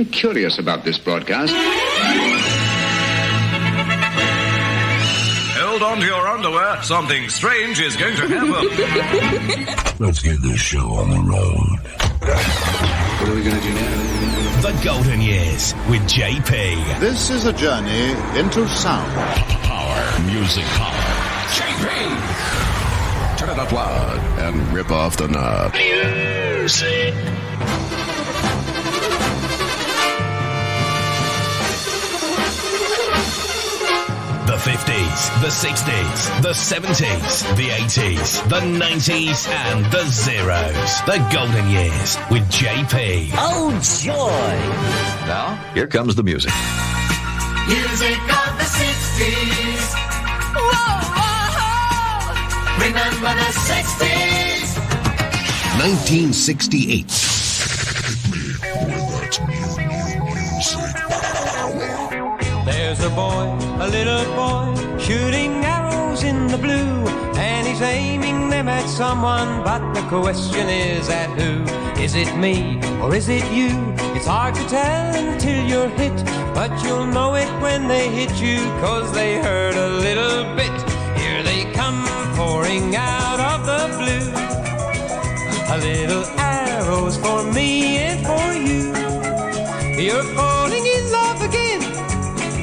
something curious about this broadcast. Hold on to your underwear. Something strange is going to happen. Let's get this show on the road. What are we going to do now? The Golden Years with JP. This is a journey into sound. Power. Music power. JP! Turn it up loud and rip off the knob. Music. The 50s, the 60s, the 70s, the 80s, the 90s, and the zeros. The Golden Years with JP. Oh, joy! Now, here comes the music. Music of the 60s. Whoa, whoa. Remember the 60s. 1968. There's a boy, a little boy, shooting arrows in the blue, and he's aiming them at someone, but the question is at who? Is it me or is it you? It's hard to tell until you're hit, but you'll know it when they hit you, 'cause they hurt a little bit. Here they come pouring out of the blue, a little arrows for me and for you. You're falling in love again,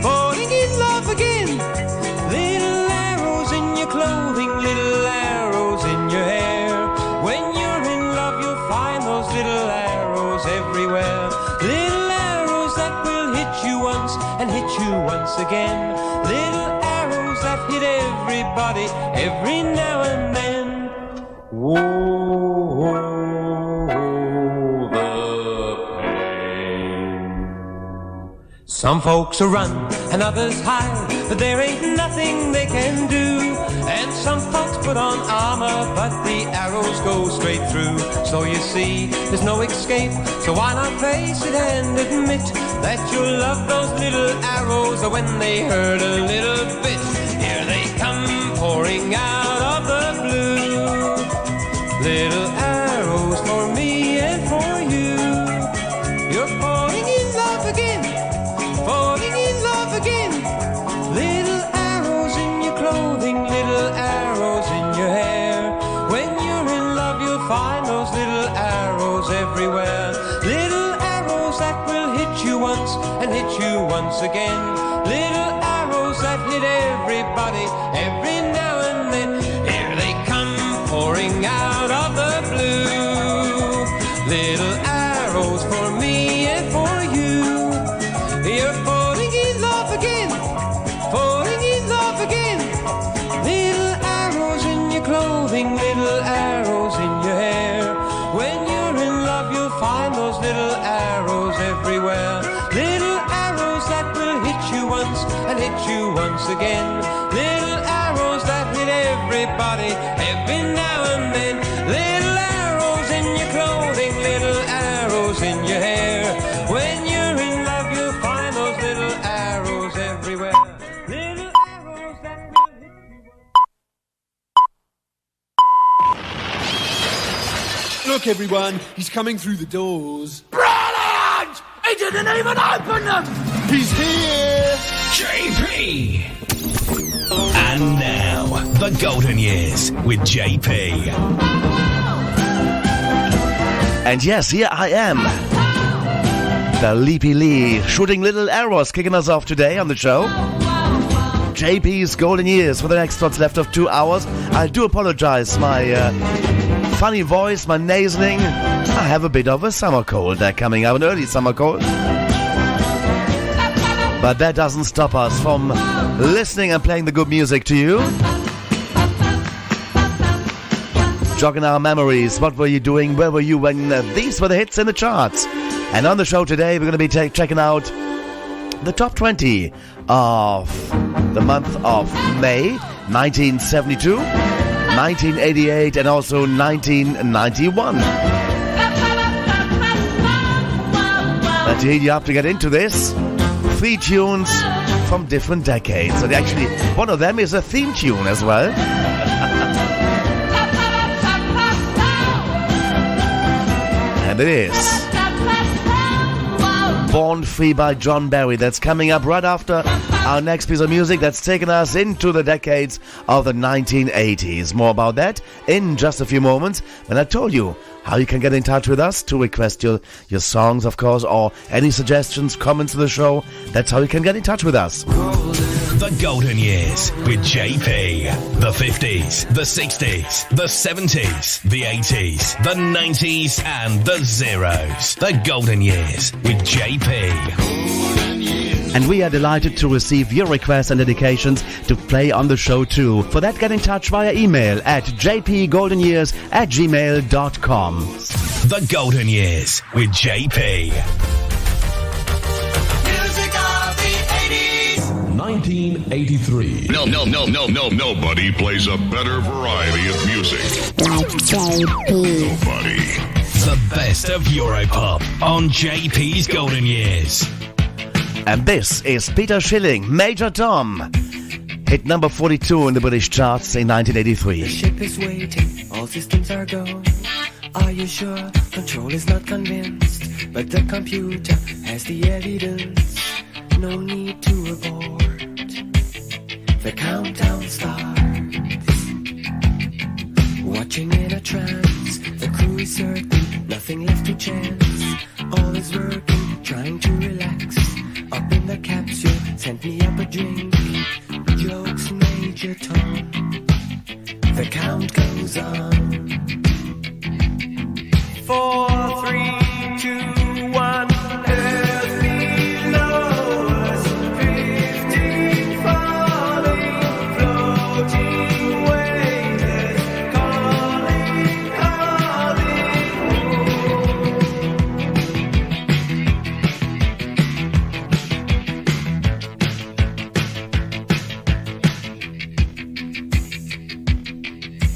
falling in love again. Little arrows in your clothing, little arrows in your hair. When you're in love, you'll find those little arrows everywhere. Little arrows that will hit you once and hit you once again. Little arrows that hit everybody every now and then. Whoa, the pain. Some folks run and others hide, but there ain't nothing they can do. And some folks put on armor, but the arrows go straight through. So you see, there's no escape, so why not face it and admit that you'll love those little arrows when they hurt a little bit. Here they come pouring out of the blue, little arrows for me and for you. You're falling in love again, falling in love again. Little arrows in your clothing, little arrows in your hair. When you're in love, you'll find those little arrows everywhere. Little arrows that will hit you once and hit you once again. Little arrows that hit everybody every now and then. Here they come pouring out of the blue, little arrows for me and for you. You're falling in love again, falling in love again. Little arrows in your clothing, little arrows in your hair. When you're in love, you'll find those little arrows everywhere. Little arrows that will hit you once and hit you once again. Little arrows that hit everybody every now and then. Little arrows in your clothing, little arrows in your hair. When you're in love, you'll find those little arrows everywhere. Little arrows that will hit you. Look, everyone, he's coming through the doors. Brilliant! He didn't even open them! He's here! JP! And now, the Golden Years with JP. And yes, here I am. The Leapy Lee, shooting little arrows, kicking us off today on the show. JP's Golden Years for the next what's left of 2 hours. I do apologize, my funny voice, my nasaling. I have a bit of a summer cold there coming up, an early summer cold. But that doesn't stop us from listening and playing the good music to you. Jogging our memories. What were you doing? Where were you when these were the hits in the charts? And on the show today, we're going to be checking out the top 20 of the month of May 1972, 1988, and also 1991. And to heat you up to get into this, 3 tunes from different decades. And actually, one of them is a theme tune as well. And it is Born Free by John Barry. That's coming up right after our next piece of music that's taken us into the decades of the 1980s. More about that in just a few moments. When I told you how you can get in touch with us to request your songs, of course, or any suggestions, comments to the show. That's how you can get in touch with us. The Golden Years with JP. The 50s, the 60s, the 70s, the 80s, the 90s and the zeros. The Golden Years with JP. And we are delighted to receive your requests and dedications to play on the show too. For that, get in touch via email at jpgoldenyears@gmail.com. The Golden Years with JP. 1983. Nobody plays a better variety of music. Like JP. Nobody. The best of Europop on JP's Golden Years. And this is Peter Schilling, Major Tom. Hit number 42 in the British charts in 1983. The ship is waiting, all systems are go. Are you sure? Control is not convinced, but the computer has the evidence. No need to abort. The countdown starts. Watching in a trance, the crew is certain, nothing left to chance. All is working, trying to relax. Up in the capsule, sent me up a drink. Jokes, Major Tom. The count goes on. 4, 3, 2, 1. Earth below us, drifting, falling, floating, weightless, calling,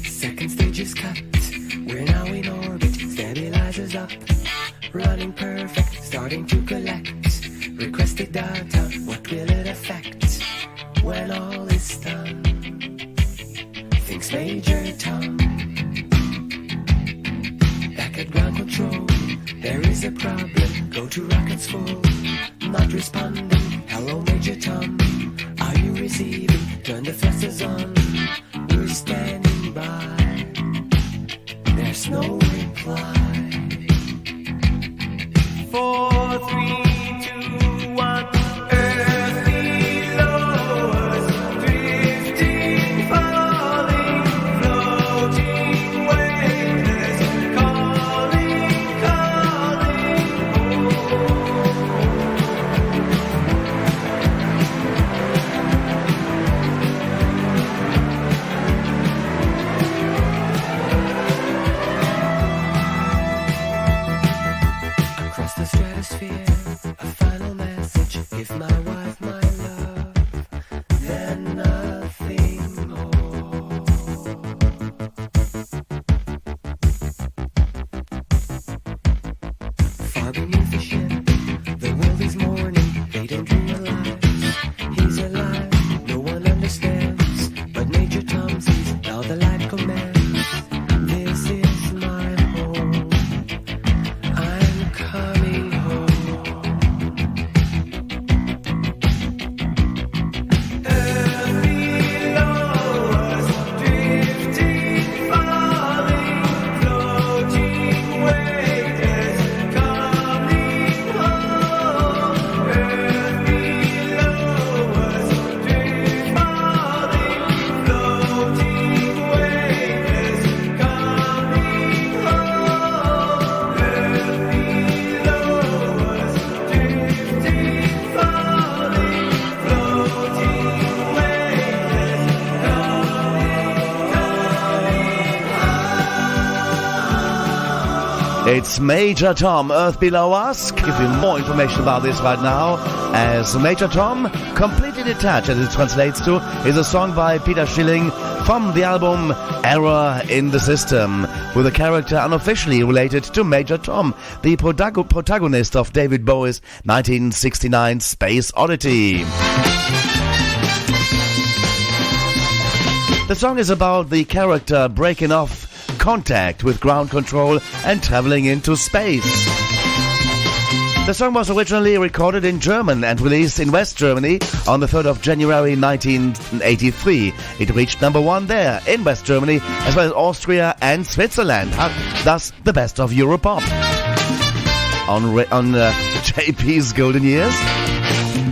Second stage is cut. We're now in orbit. Stabilizers up. Running perfect. Starting to collect. Requested data. What will it affect when all is done? Thinks Major Tom. Back at ground control. There is a problem. Go to rockets full. Not responding. Hello, Major Tom. Are you receiving? Turn the thrusters on. We're standing by. There's no reply. 4, 3, 2, 1. Earth below us, drifting, falling, floating, weightless, calling, Across the stratosphere, a final message. If my wife, my love, then nothing more. Far beneath the ship, the world is mourning. They don't dream alive. He's alive, no one understands. But Major Tom sees now the light commands. This is my home. I'm coming home. Earth below us, drifting, falling, floating, weightless, coming home. Earth below us, drifting, falling, floating, weightless, coming home. Earth below us, drifting, falling, floating, weightless, It's Major Tom, Earth Below Us. Give you more information about this right now, as Major Tom, Completely Detached, as it translates to, is a song by Peter Schilling from the album Error in the System, with a character unofficially related to Major Tom, the protagonist of David Bowie's 1969 Space Oddity. The song is about the character breaking off contact with ground control and traveling into space. The song was originally recorded in German and released in West Germany on the 3rd of January 1983. It reached number 1 there in West Germany, as well as Austria and Switzerland. Thus, the best of Europop on JP's Golden Years.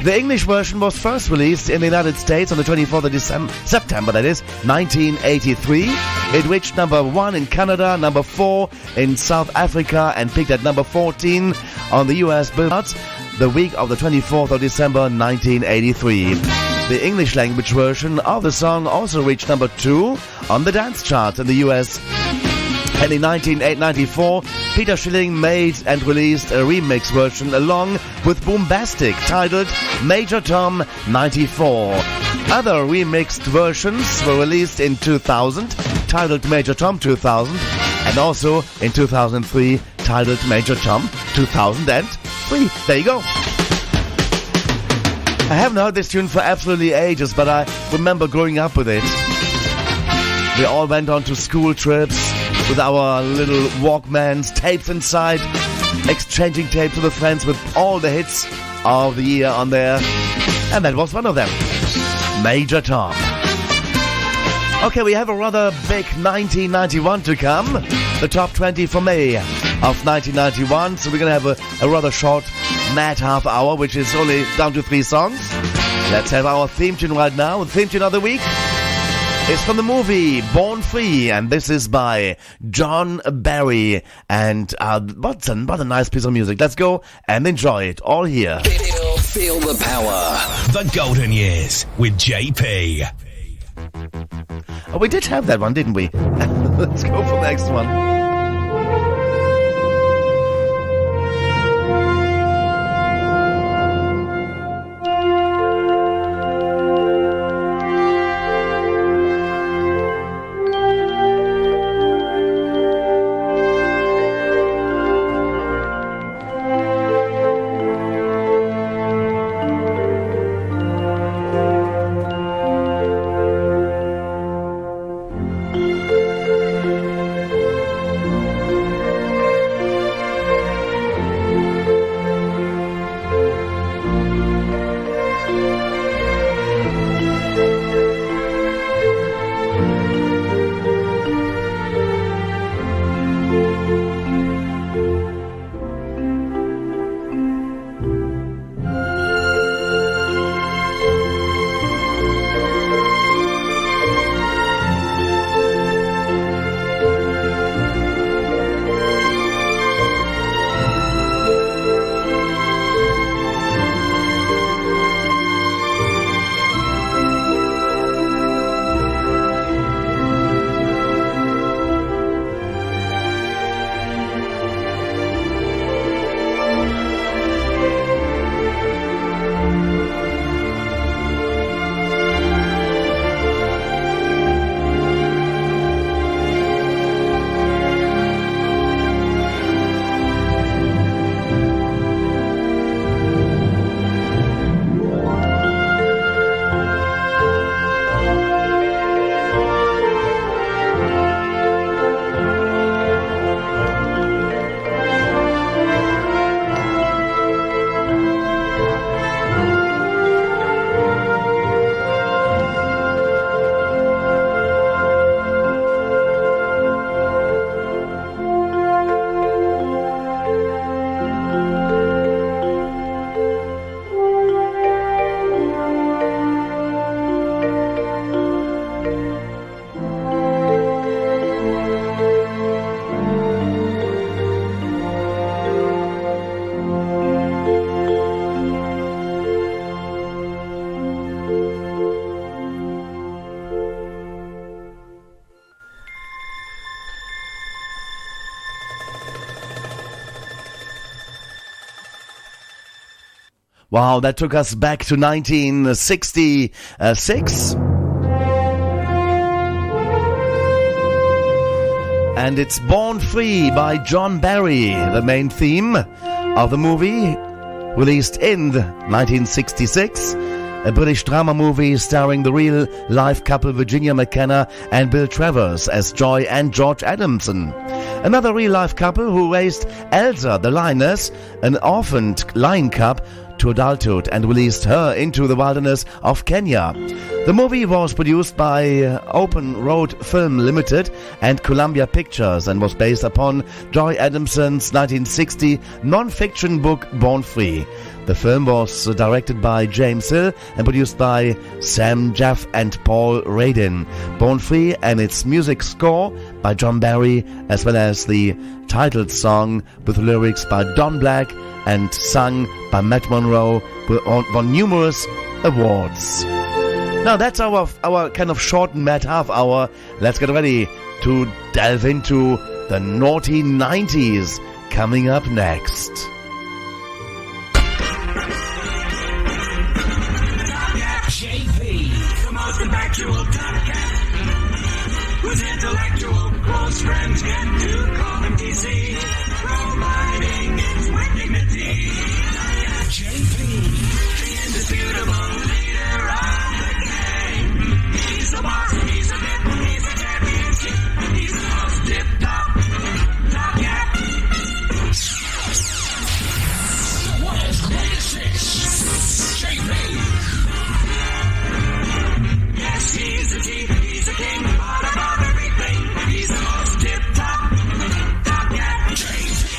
The English version was first released in the United States on the 24th of September, that is, 1983. It reached number 1 in Canada, number 4 in South Africa, and peaked at number 14 on the US Billboard the week of the 24th of December 1983. The English language version of the song also reached number 2 on the dance charts in the US. And in 1994, Peter Schilling made and released a remix version along with Boombastic titled Major Tom 94. Other remixed versions were released in 2000 titled Major Tom 2000 and also in 2003 titled Major Tom 2003. There you go. I haven't heard this tune for absolutely ages, but I remember growing up with it. We all went on to school trips with our little Walkmans, tapes inside, exchanging tapes with the friends with all the hits of the year on there. And that was one of them. Major Tom. Okay, we have a rather big 1991 to come. The top 20 for May of 1991. So we're going to have a rather short, mad half hour, which is only down to 3 songs. Let's have our theme tune right now. The theme tune of the week is from the movie Born Free, and this is by John Barry. And what a nice piece of music. Let's go and enjoy it all here. Feel the power. The Golden Years with JP. Oh, we did have that one, didn't we? Let's go for the next one. Wow, that took us back to 1966. And it's Born Free by John Barry, the main theme of the movie, released in 1966. a British drama movie starring the real-life couple Virginia McKenna and Bill Travers as Joy and George Adamson. Another real-life couple who raised Elsa the lioness, an orphaned lion cub, to adulthood and released her into the wilderness of Kenya. The movie was produced by Open Road Film Limited and Columbia Pictures and was based upon Joy Adamson's 1960 non-fiction book Born Free. The film was directed by James Hill and produced by Sam Jaff and Paul Radin. Born Free and its music score by John Barry, as well as the title song with lyrics by Don Black and sung by Matt Monro, won numerous awards. Now that's our kind of shortened Mad half hour. Let's get ready to delve into the naughty 90s coming up next. JP, the most factual podcast, whose intellectual close friends get to call him DC, providing its with dignity. JP, the indisputable leader of the game. He's the boss, he's a bit, he's a championship, he's the most tip-top cat. The world's greatest fish, JP. Yes, he's a G, he's a king, but above everything, he's the most tip-top cat. JP,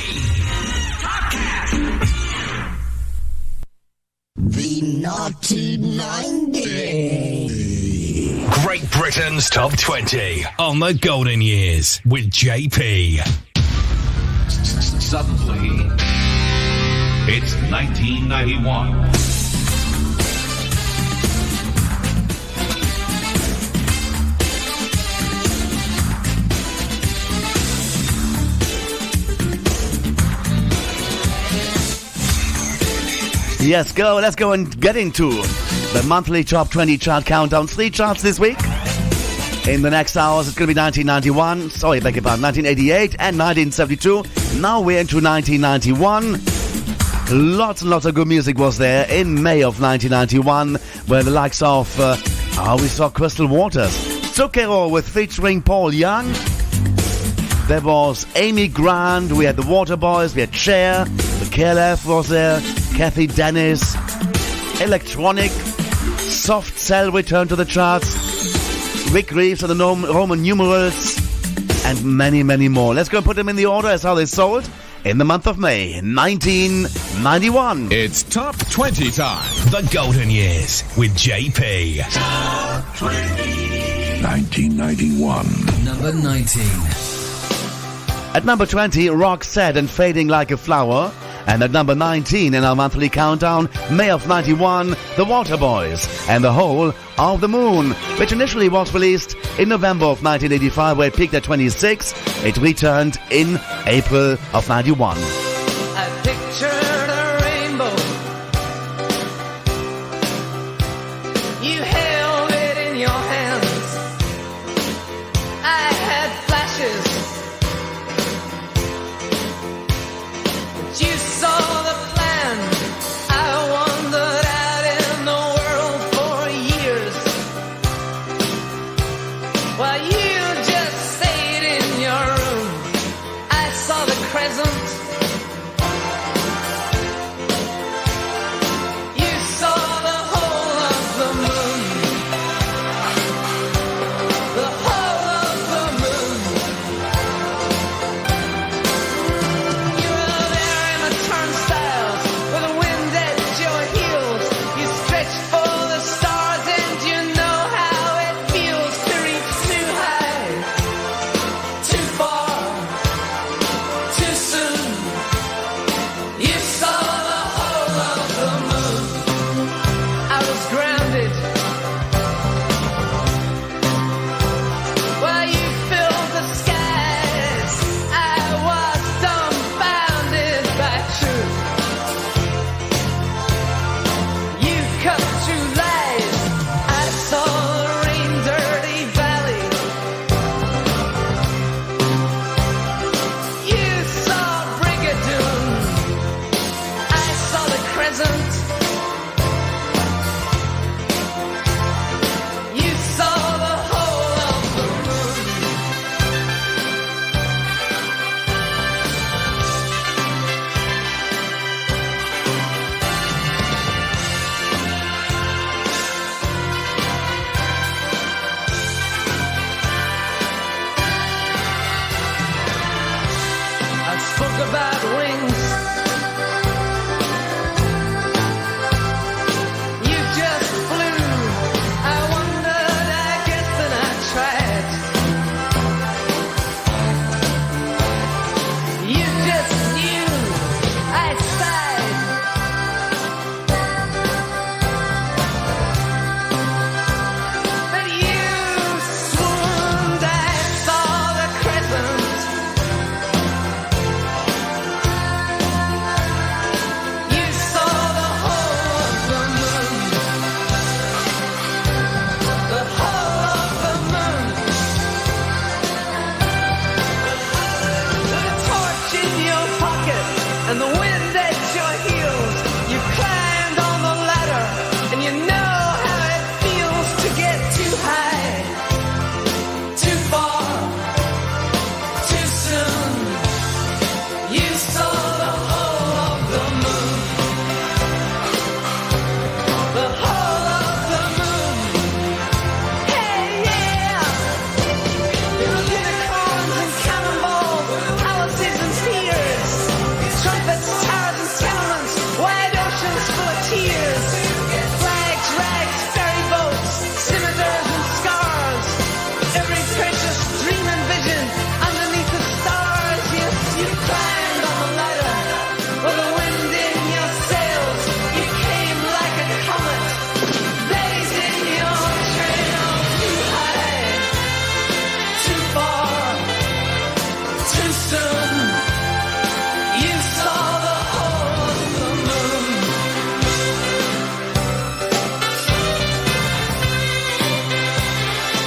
Top Cat. The naughty 90s. Great Britain's Top 20 on the Golden Years with JP. Suddenly, it's 1991. Yes, let's go and get into the monthly Top 20 chart countdown. 3 charts this week. In the next hours, it's going to be 1991, 1988 and 1972. Now we're into 1991. Lots and lots of good music was there in May of 1991, where the likes of, we saw Crystal Waters, Zucchero with featuring Paul Young. There was Amy Grant, we had the Waterboys, we had Cher, the KLF was there, Kathy Dennis, Electronic, Soft Cell returned to the charts, Rick Reeves and the Roman numerals, and many, many more. Let's go and put them in the order as how they sold in the month of May, 1991. It's Top 20 time. The Golden Years with JP. Top 20. 1991. Number 19. At number 20, Roxette and Fading Like a Flower. And at number 19 in our monthly countdown, May of 91, The Waterboys and The Whole of the Moon, which initially was released in November of 1985, where it peaked at 26. It returned in April of 91. I pictured a rainbow. You held it in your hands. I had flashes. You saw the plan. I wandered out in the world for years, while you just stayed in your room. I saw the crescent. You saw the whole of the moon. The whole of the moon. You were there in the turnstiles with the wind at your heels. You stretched for the stars and you know how it feels to reach too high, too far, too soon.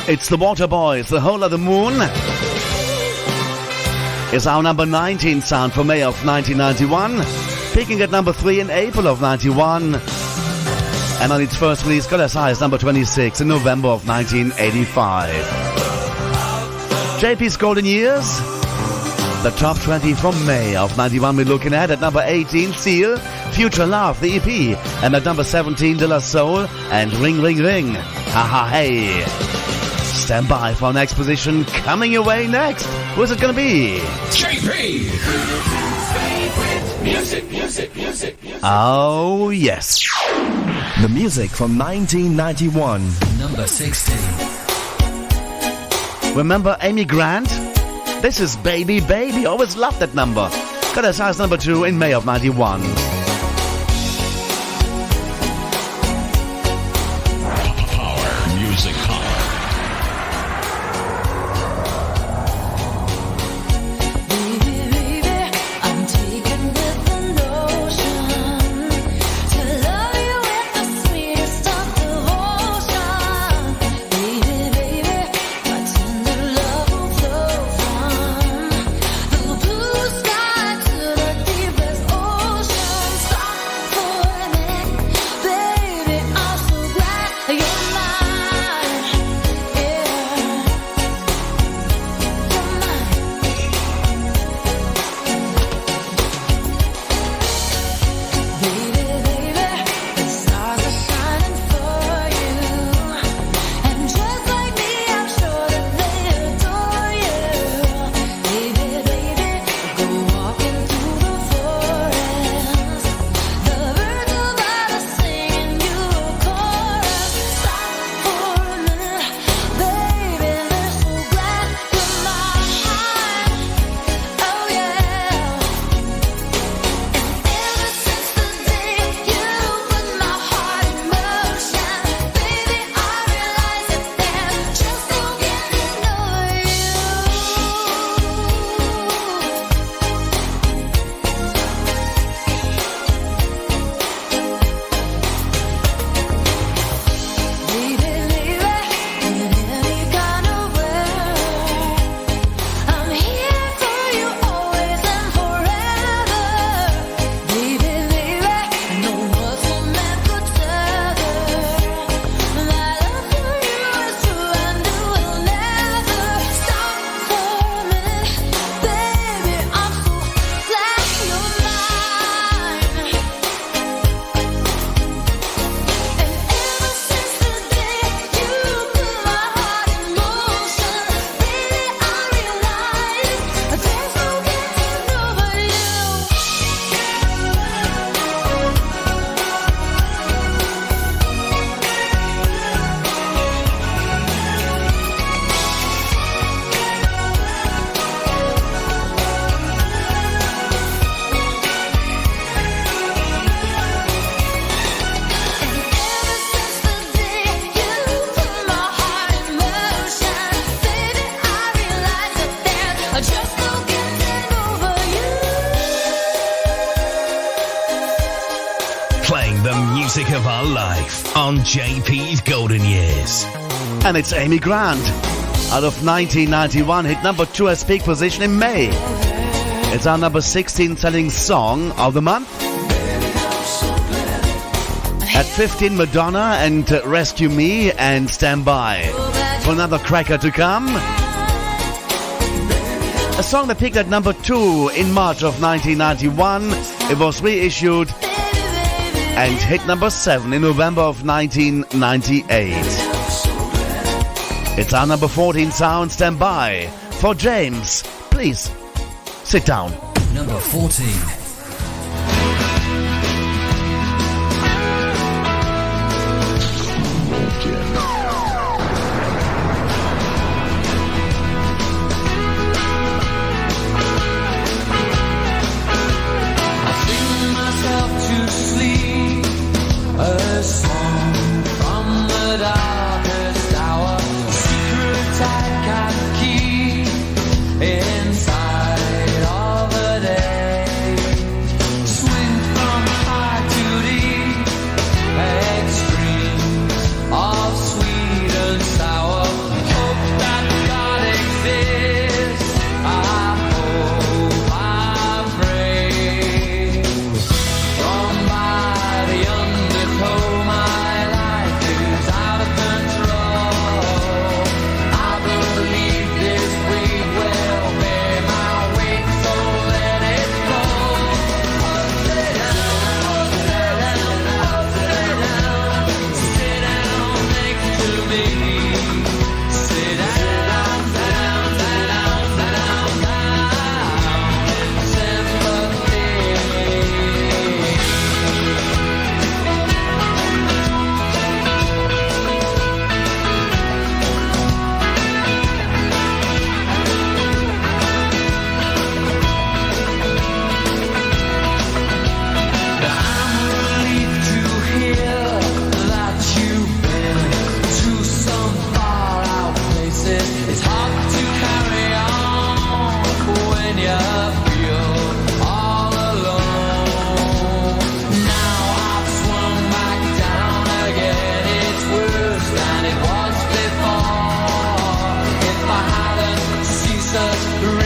It's the Water Boys, The Hole of the Moon. Is our number 19 sound for May of 1991. Peaking at number 3 in April of 91. And on its first release got as high as number 26 in November of 1985. JP's Golden Years. The top 20 from May of 91 we're looking at number 18, Seal, Future Love, the EP. And at number 17, De La Soul and Ring Ring Ring. Ha ha hey. Stand by for our next position. Coming your way next. Who's it gonna be? JP! Music. Oh, yes. The music from 1991. Number 16. Remember Amy Grant? This is Baby Baby. Always loved that number. Got as high as number 2 in May of 91. Power. Music power. Music of our life on JP's Golden Years. And it's Amy Grant. Out of 1991, hit number 2 as peak position in May. It's our number 16 selling song of the month. At 15, Madonna and Rescue Me and Stand By. For another cracker to come. A song that peaked at number 2 in March of 1991. It was reissued and hit number 7 in November of 1998. It's our number 14 sound, Stand By. For James, please, sit down. Number 14. A song from the darkest hour, secret I can keep inside of a day.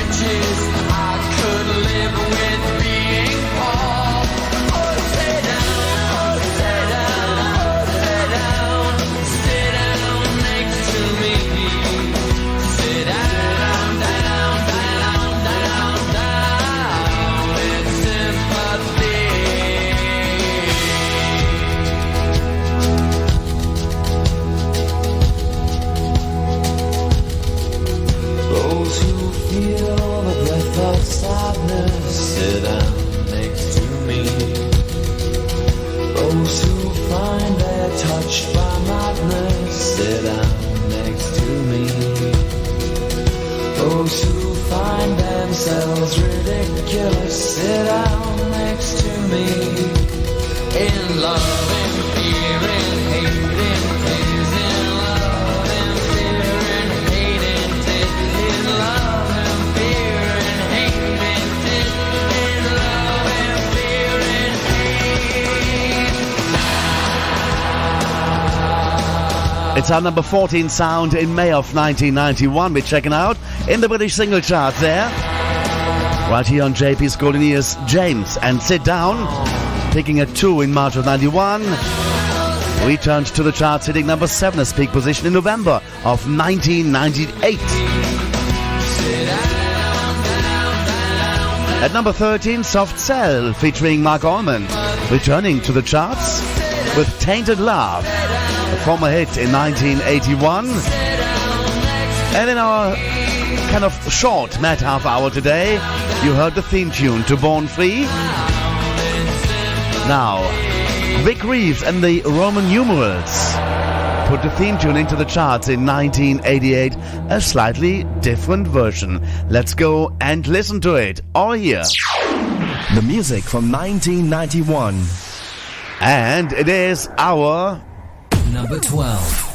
riches. I could live with being poor. Oh, stay down, stay down, stay down, stay down next to me. Sit down, down, down, down, down with sympathy. Those who feel the breath of sadness, sit down next to me. Those who find they're touched by madness, sit down next to me. Those who find themselves ridiculous, sit down next to me. In love, in fear, in hate, in tears, in love, in fear, in hate, in tears, in love, in fear, in hate, in tears, in love, in fear, in hate. It's our number 14 sound in May of 1991. We're checking out in the British single chart there. Right here on JP's Golden Years, James and Sit Down, picking at 2 in March of 91. Returned to the charts, hitting number 7 as peak position in November of 1998. At number 13, Soft Cell featuring Mark Allman, returning to the charts with Tainted Love, a former hit in 1981. And in our kind of short mad half hour today, you heard the theme tune to Born Free. Now, Vic Reeves and the Roman numerals put the theme tune into the charts in 1988, a slightly different version. Let's go and listen to it, all here. The music from 1991. And it is our number 12.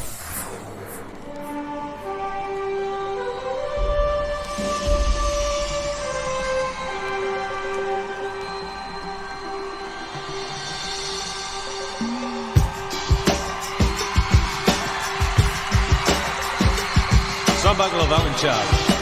Some buckle of that one, Charles.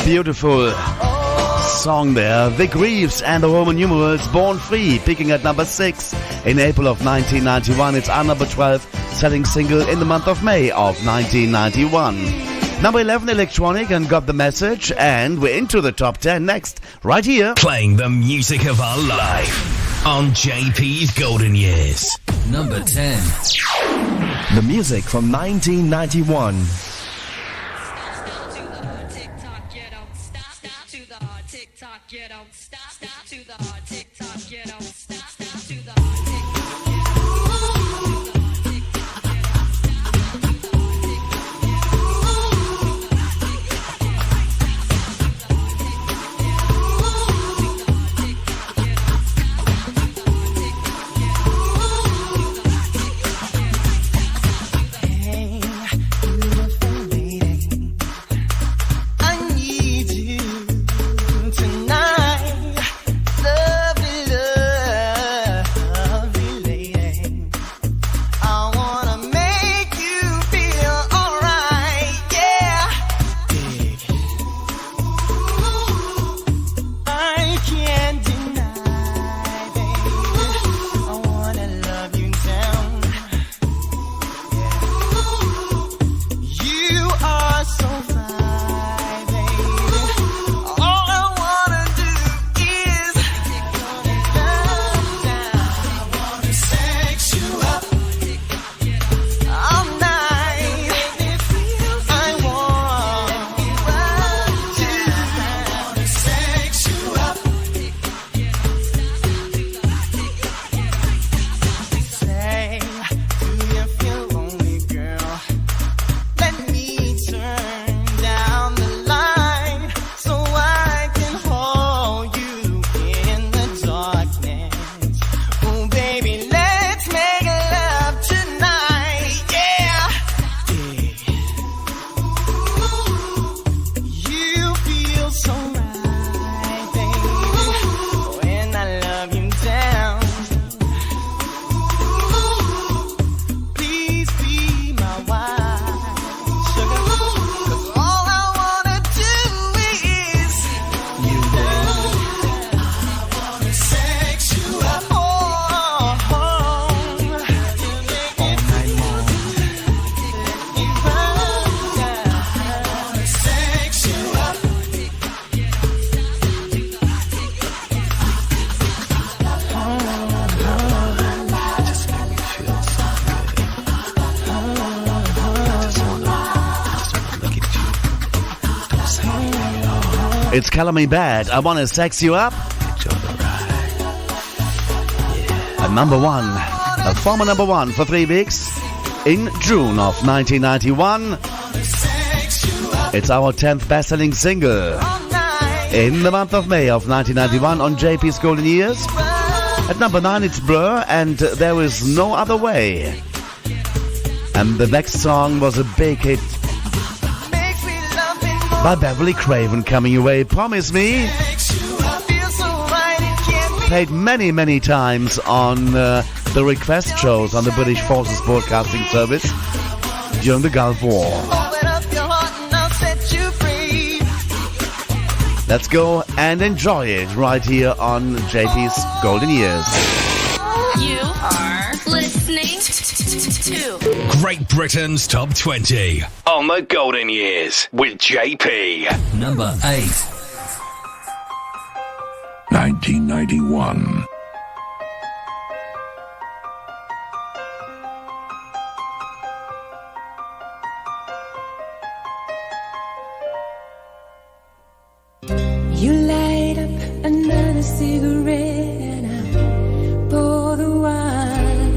Beautiful song there. Vic Reeves and the Roman numerals, Born Free, peaking at number 6 in April of 1991. It's our number 12 selling single in the month of May of 1991. Number 11, Electronic and Got the Message, and we're into the top 10 next, right here. Playing the music of our life on JP's Golden Years. Number 10. The music from 1991. It's Color Me Bad, I Wanna Sex You Up. A number one, a former number one for 3 weeks in June of 1991. It's our 10th best-selling single in the month of May of 1991 on JP's Golden Years. At number 9, it's Blur and There Is No Other Way. And the next song was a big hit by Beverly Craven, coming away, Promise Me. Played many, many times on the request shows on the British Forces Broadcasting Service during the Gulf War. Let's go and enjoy it right here on JP's Golden Years. You are listening to Great Britain's Top 20 on the Golden Years with JP. Number 8. 1991. You light up another cigarette and I pour the wine.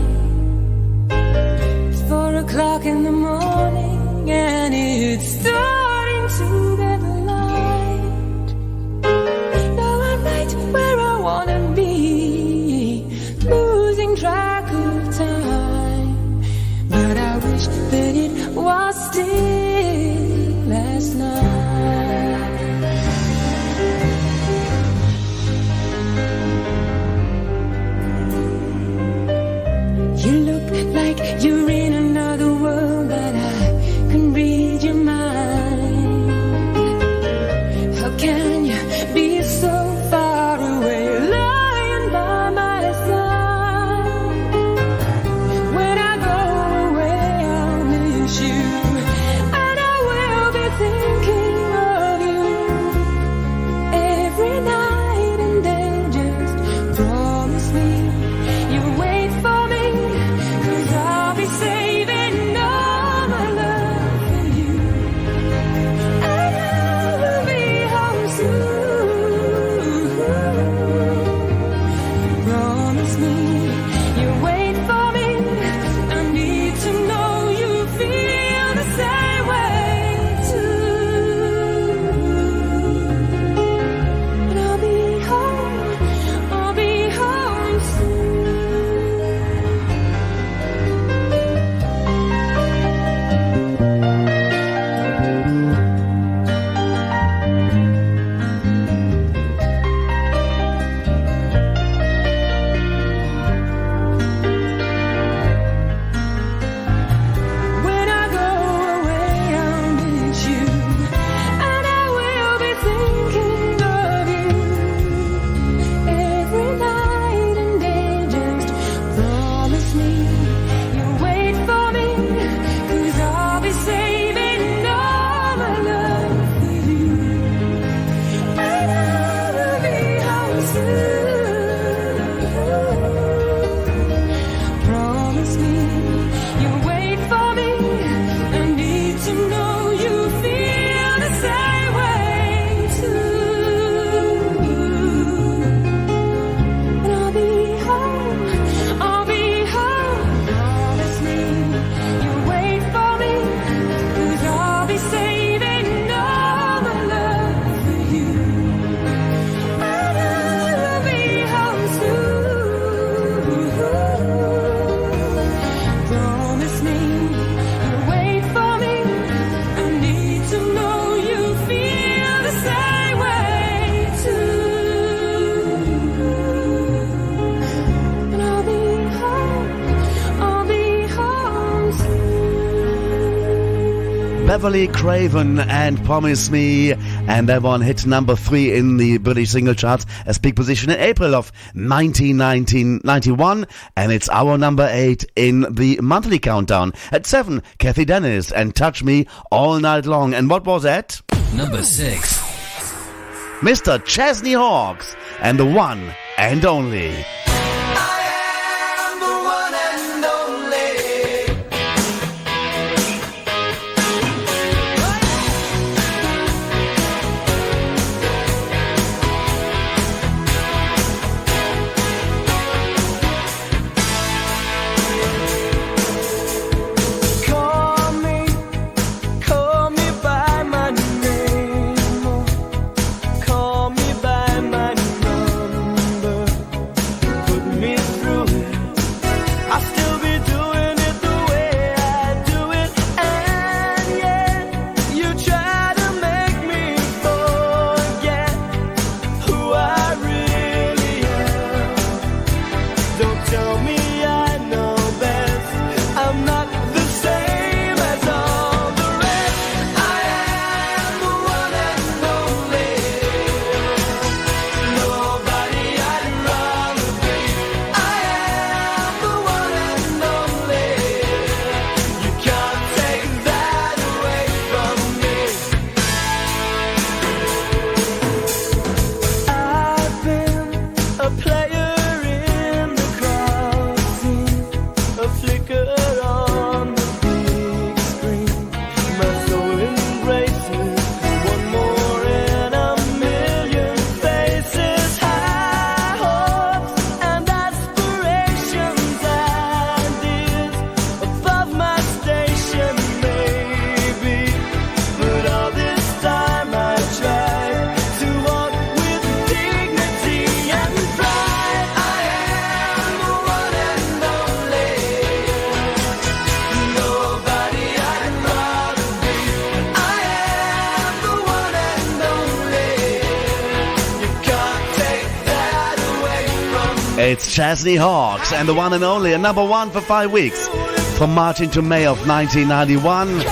It's 4 o'clock in the morning and it's starting to get light. Now I'm right where I wanna be, losing track of time. But I wish that it was still last night. thinking of you every night and day. Just promise me you'll wait for me, 'cause I'll be saving all my love for you, and I will be home soon. Promise me you'll wait for me. I need to know you feel the same way too. And I'll be home soon. When I go away, I'll miss you, and I will be thinking of you every night and day. Just promise me you'll wait for me, 'cause I'll be saving all my love for you, and I will be home soon. Promise me you'll wait for me. I need to know you feel the same way too. And I'll be home. Promise me you'll wait for me, 'cause I'll be saving all my love for you, and I will be home soon. Promise me you'll wait for me. I need to know you feel the same way too. And I'll be home soon. Beverly Craven and Promise Me, and that one hit number 3 in the British single charts as peak position in April of 1991, and it's our number 8 in the monthly countdown. At 7, Kathy Dennis and Touch Me All Night Long. And what was that? Number 6. Mr. Chesney Hawkes and the one and only. Call me by my name, call me by my number, put me through it. I'll still be doing it the way I do it, and yet you try to make me forget who I really am. Don't tell me I know best. I'm not the same as all the rest. I am the one and only. Nobody I'd rather be. I am the one and only. You can't take that away from me. I've been a player in the crowd scene, a flicker on the big screen. My soul embraces one more in a million faces. High hopes and aspirations, ideas above my station, maybe. But all this time I tried to walk with dignity and pride. I am the one and only. Nobody I'd rather be. I am the one and only. You can't take that away from me. It's Chesney Hawkes and the one and only, and number 1 for 5 weeks. From March into May of 1991.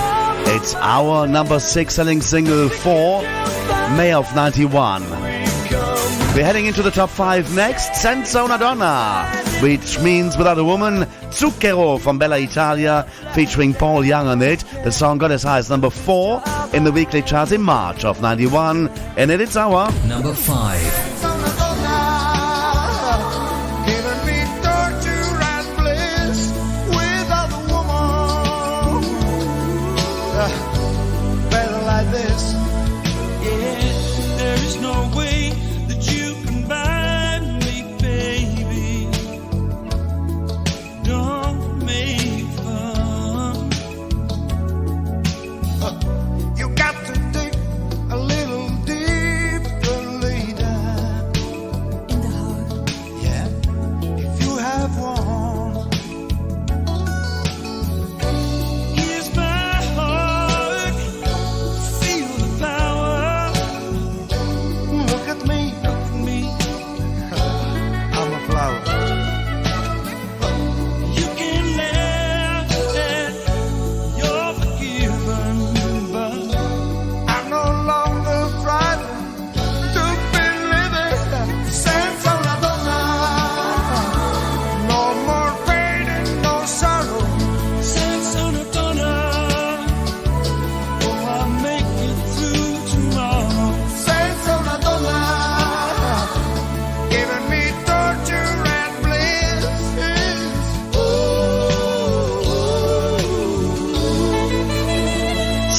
It's our number 6 selling single for May of 91. We're heading into the top 5 next. Senza una donna, which means without a woman. Zucchero from Bella Italia, featuring Paul Young on it. The song got as high as number 4 in the weekly charts in March of 91, and it is our number 5.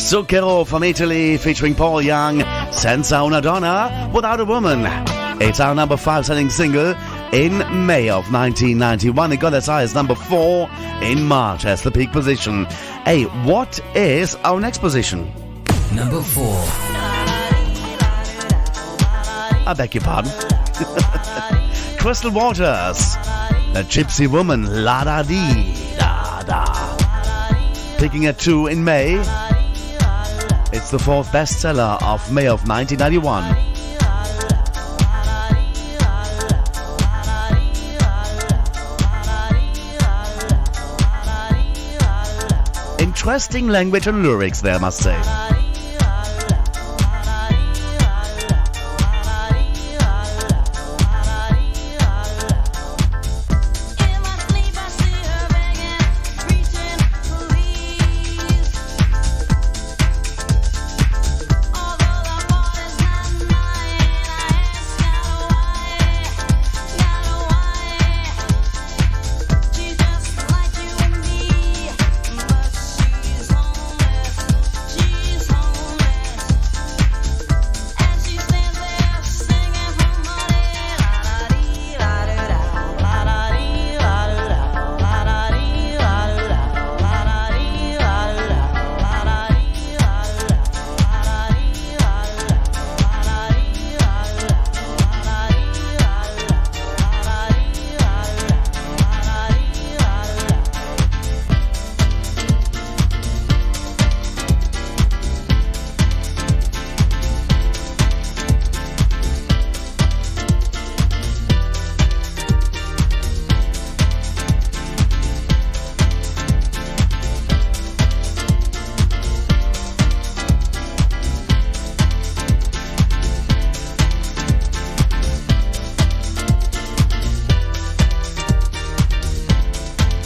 Zucchero from Italy featuring Paul Young, Senza una Donna, Without a Woman. It's our number 5 selling single in May of 1991. It got as high as number 4 in March as the peak position. Hey, what is our next position? Number 4. I beg your pardon. Crystal Waters, The Gypsy Woman, La Da Dee, Da Da. Picking at 2 in May. It's the 4th bestseller of May of 1991. Interesting language and lyrics there, I must say.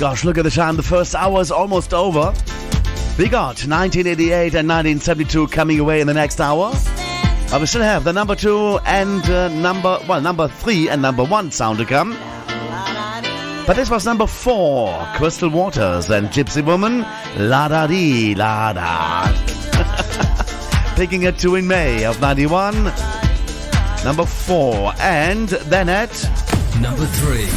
Gosh, look at the time. The first hour is almost over. We got 1988 and 1972 coming away in the next hour. But we still have the number 2 and number 3 and number 1 sound to come. But this was number 4, Crystal Waters and Gypsy Woman, La Da Dee, La Da. Picking at 2 in May of 91. Number 4, and then at number 3.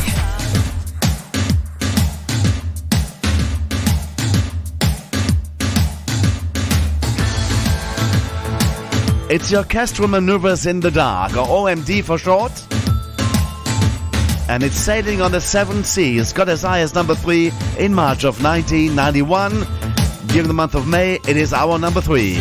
It's the Orchestral Maneuvers in the Dark, or OMD for short. And it's sailing on the 7 seas. Got as high as number 3 in March of 1991. During the month of May, it is our number 3.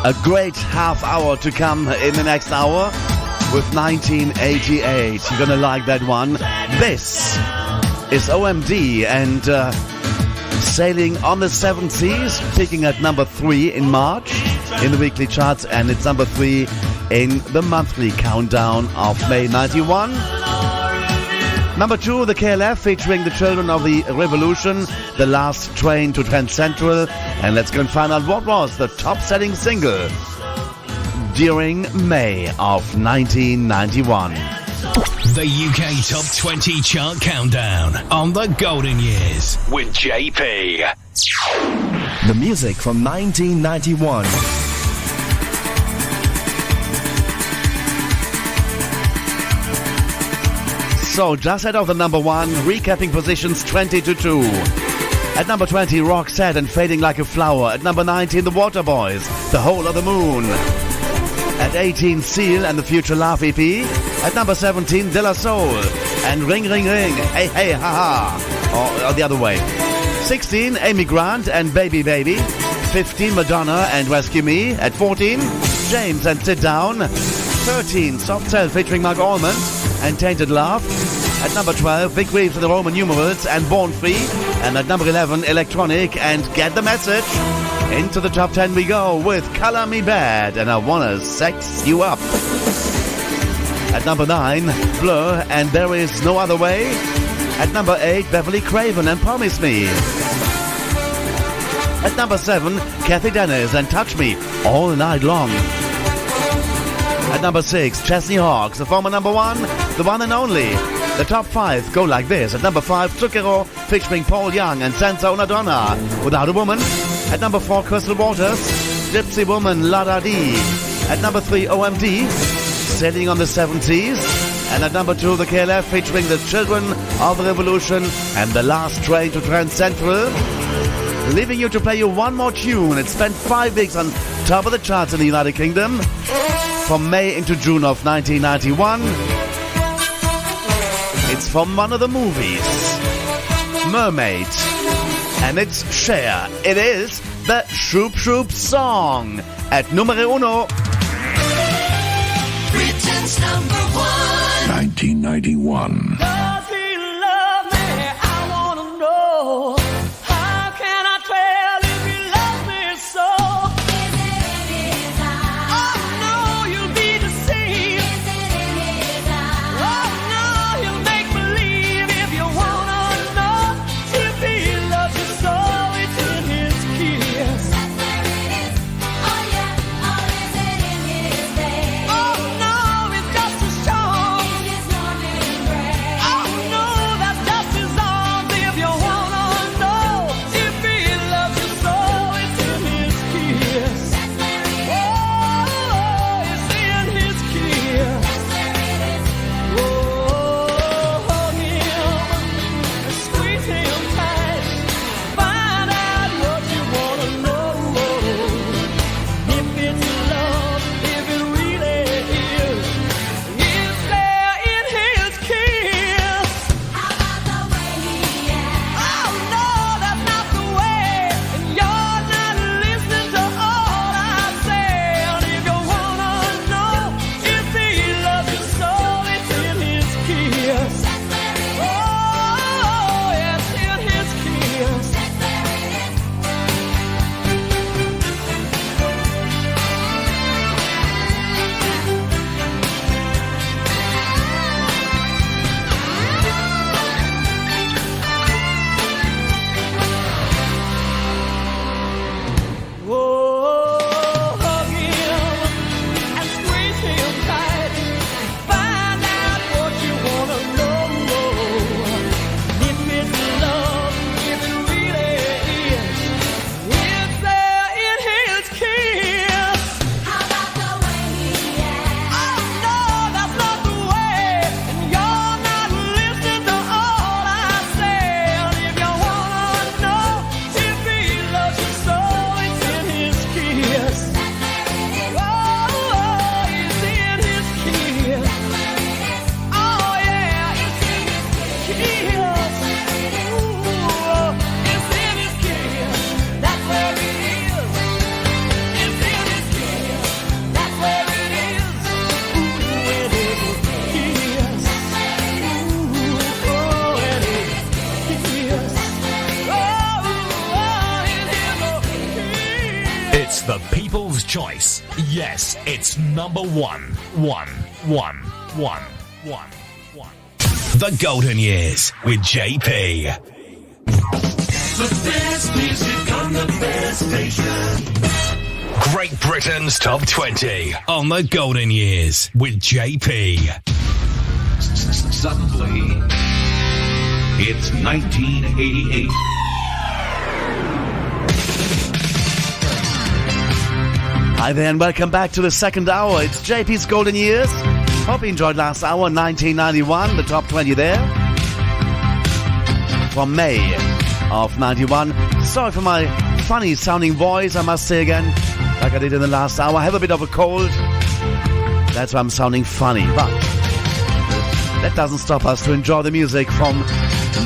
A great half hour to come in the next hour with 1988. You're gonna like that one. This is OMD and sailing on the seven seas, peaking at number 3 in March in the weekly charts, and it's number 3 in the monthly countdown of May 91. Number 2, the KLF, featuring the Children of the Revolution, The Last Train to Trent Central. And let's go and find out what was the top-selling single during May of 1991. The UK Top 20 Chart Countdown on the Golden Years with JP. The music from 1991. So, just out of the number 1, recapping positions 20 to 2. At number 20, Roxette and Fading Like a Flower. At number 19, The Waterboys, The Whole of the Moon. At 18, Seal and the Future Love EP. At number 17, De La Soul and Ring Ring Ring, Hey Hey Ha Ha. Or the other way. 16, Amy Grant and Baby Baby. 15, Madonna and Rescue Me. At 14, James and Sit Down. 13, Soft Cell featuring Mark Almond and Tainted Love. At number 12, Big Waves with the Roman numerals and Born Free. And at number 11, Electronic and Get the Message. Into the top 10 we go with Color Me Bad and I Wanna Sex You Up. At number 9, Blur and There Is No Other Way. At number 8, Beverly Craven and Promise Me. At number 7, Kathy Dennis and Touch Me All Night Long. At number 6, Chesney Hawkes, the former number 1, the one and only. The top 5 go like this. At number 5, Zucchero featuring Paul Young and Sansa Una Donna, Without a Woman. At number 4, Crystal Waters, Gypsy Woman, La Da Dee. At number 3, OMD, Sailing on the Seven Seas. And at number 2, the KLF featuring the Children of the Revolution and The Last Train to Trent Central. Leaving you to play you one more tune. It spent 5 weeks on top of the charts in the United Kingdom from May into June of 1991. It's from one of the movies, Mermaid, and it's Cher. It is the Shoop Shoop song at numero uno. Britain's number 1. 1991. Does he love me? I wanna know. How can I tell if he loves me so? Is it in his eyes? Oh no, you'll be deceived. Is it in his eyes? Oh no, you'll make believe if you wanna know. If he loves you so, it's in his kiss. That's where it is. Oh yeah. Or is it in his face? Oh no, it's just a show. Is his Northern Gray? Oh the people's choice. Yes, it's number one. The Golden Years with JP. The best music on the best station. Great Britain's Top 20 on the Golden Years with JP. Suddenly, it's 1988. Hi there and welcome back to the second hour. It's JP's Golden Years. Hope you enjoyed last hour, 1991, the top 20 there. From May of 91. Sorry for my funny sounding voice, I must say again, like I did in the last hour. I have a bit of a cold. That's why I'm sounding funny. But that doesn't stop us to enjoy the music from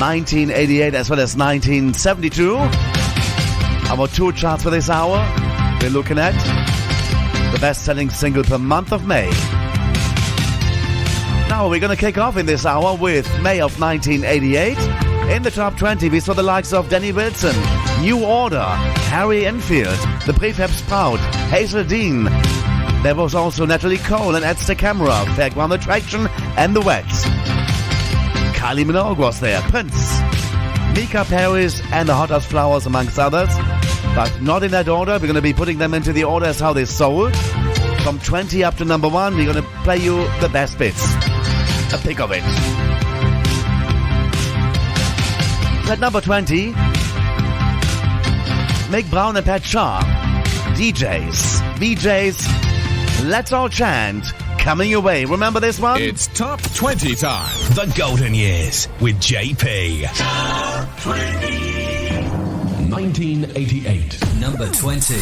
1988 as well as 1972. Our two charts for this hour. We're looking at the best-selling single per month of May. Now we're going to kick off in this hour with May of 1988. In the top 20 we saw the likes of Danny Wilson, New Order, Harry Enfield, The Prefab Sprout, Hazel Dean. There was also Natalie Cole and Ed Camera, Fairground Attraction and The Wets. Kylie Minogue was there, Prince, Mika Paris and the Hot House Flowers amongst others. But not in that order. We're going to be putting them into the order as how they sold. From 20 up to number 1, we're going to play you the best bits. A pick of it. At number 20, Mick Brown and Pat Sharp. DJs, VJs, Let's All Chant. Coming your way. Remember this one? It's Top 20 time. The Golden Years with JP. Top 20. 1988. Number 20.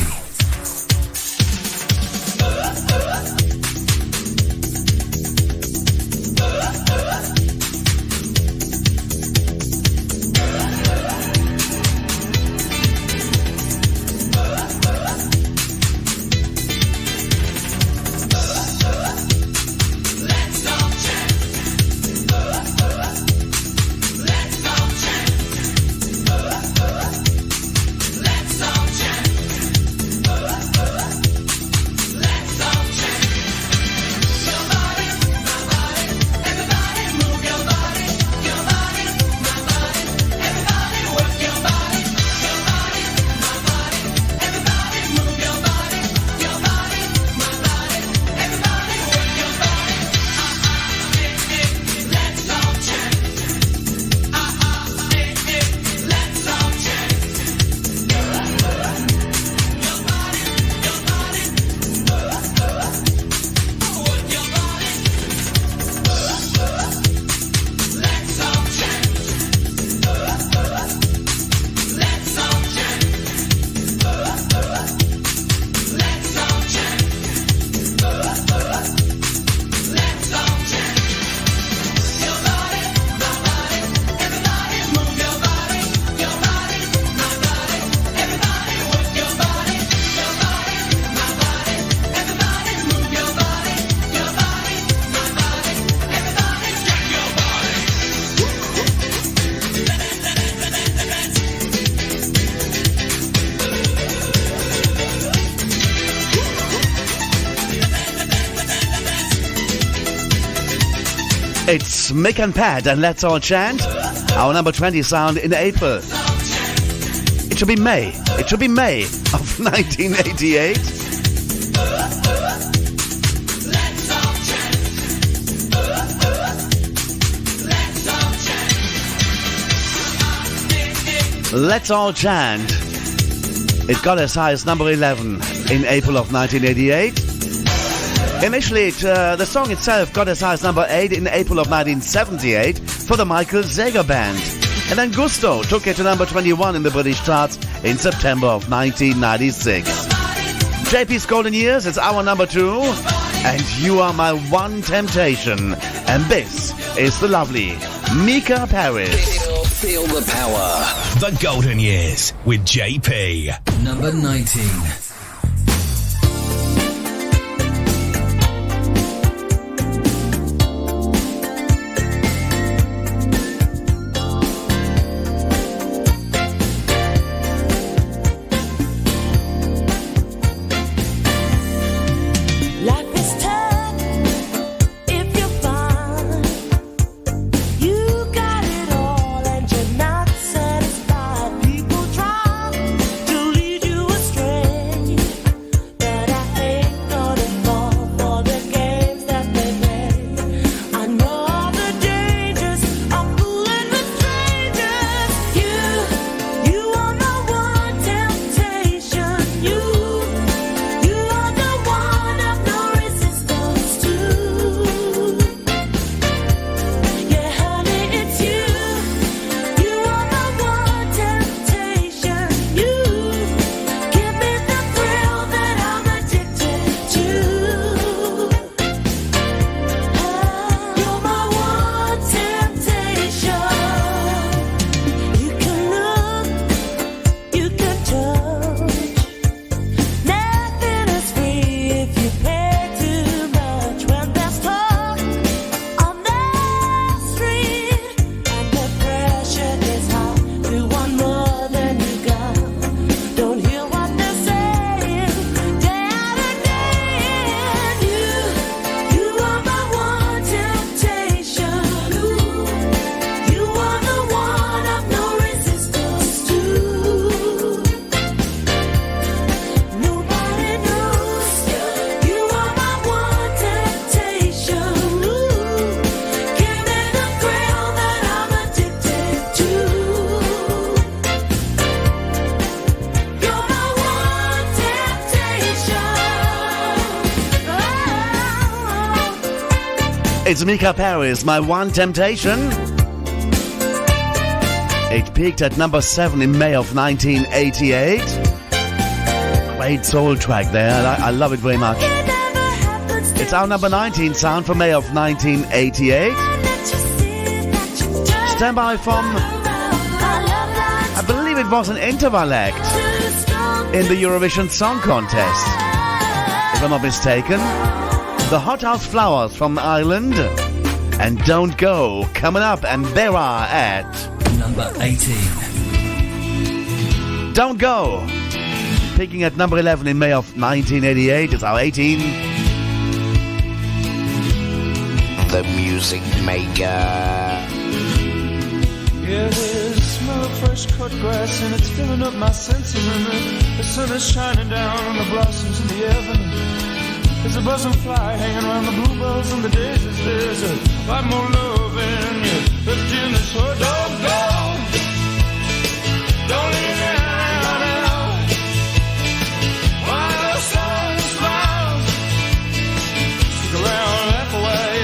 It's Mick and Pat and Let's All Chant. Our number 20 sound in April. It should be May. It should be May of 1988. Let's All Chant. It got as high as number 11 in April of 1988. Initially, the song itself got as high as number 8 in April of 1978 for the Michael Zager Band. And then Gusto took it to number 21 in the British charts in September of 1996. JP's Golden Years, it's our number 2. And You Are My One Temptation. And this is the lovely Mika Paris. Feel the power. The Golden Years with JP. Number 19. It's Mika Paris, My One Temptation. It peaked at number 7 in May of 1988. Great soul track there, I love it very much. It's our number 19 sound for May of 1988. Stand by from, I believe it was an interval act in the Eurovision Song Contest, if I'm not mistaken. The Hothouse Flowers from Ireland and Don't Go coming up, and there are at number 18. Don't Go, peaking at number 11 in May of 1988. It's our 18. The Music Maker. Yeah, there's a smell of fresh cut grass and it's filling up my senses, and the sun is shining down on the blossoms in the avenue. There's a buzzing fly hanging around the bluebells and the daisies. There's a lot more love in you left in this world. Don't go, don't leave me now. While the sun smiles, stick around, laugh away,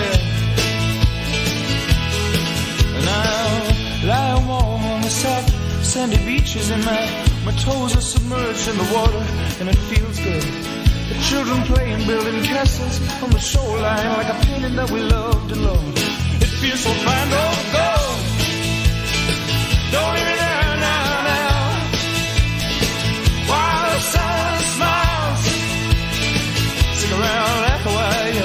and I'll lie warm on the soft sandy beaches, and my toes are submerged in the water, and it feels good. The children playing, building castles on the shoreline, like a painting that we loved and loved. It feels so fine. Don't go, don't leave me there now. While the sun smiles, stick around, laugh away.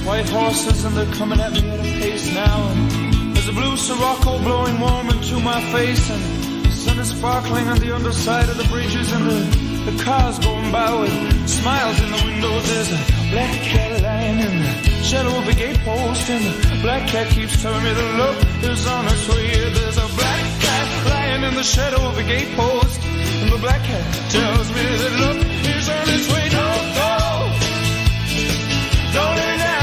White horses and they're coming at me at a pace now, and there's a blue Sirocco blowing warm into my face, and the sun is sparkling on the underside of the bridges, and the cars going by with smiles in the windows. There's a black cat lying in the shadow of a gatepost, and the black cat keeps telling me that love is on its way. There's a black cat lying in the shadow of a gatepost, and the black cat tells me that love is on its way. Don't go, don't leave me down.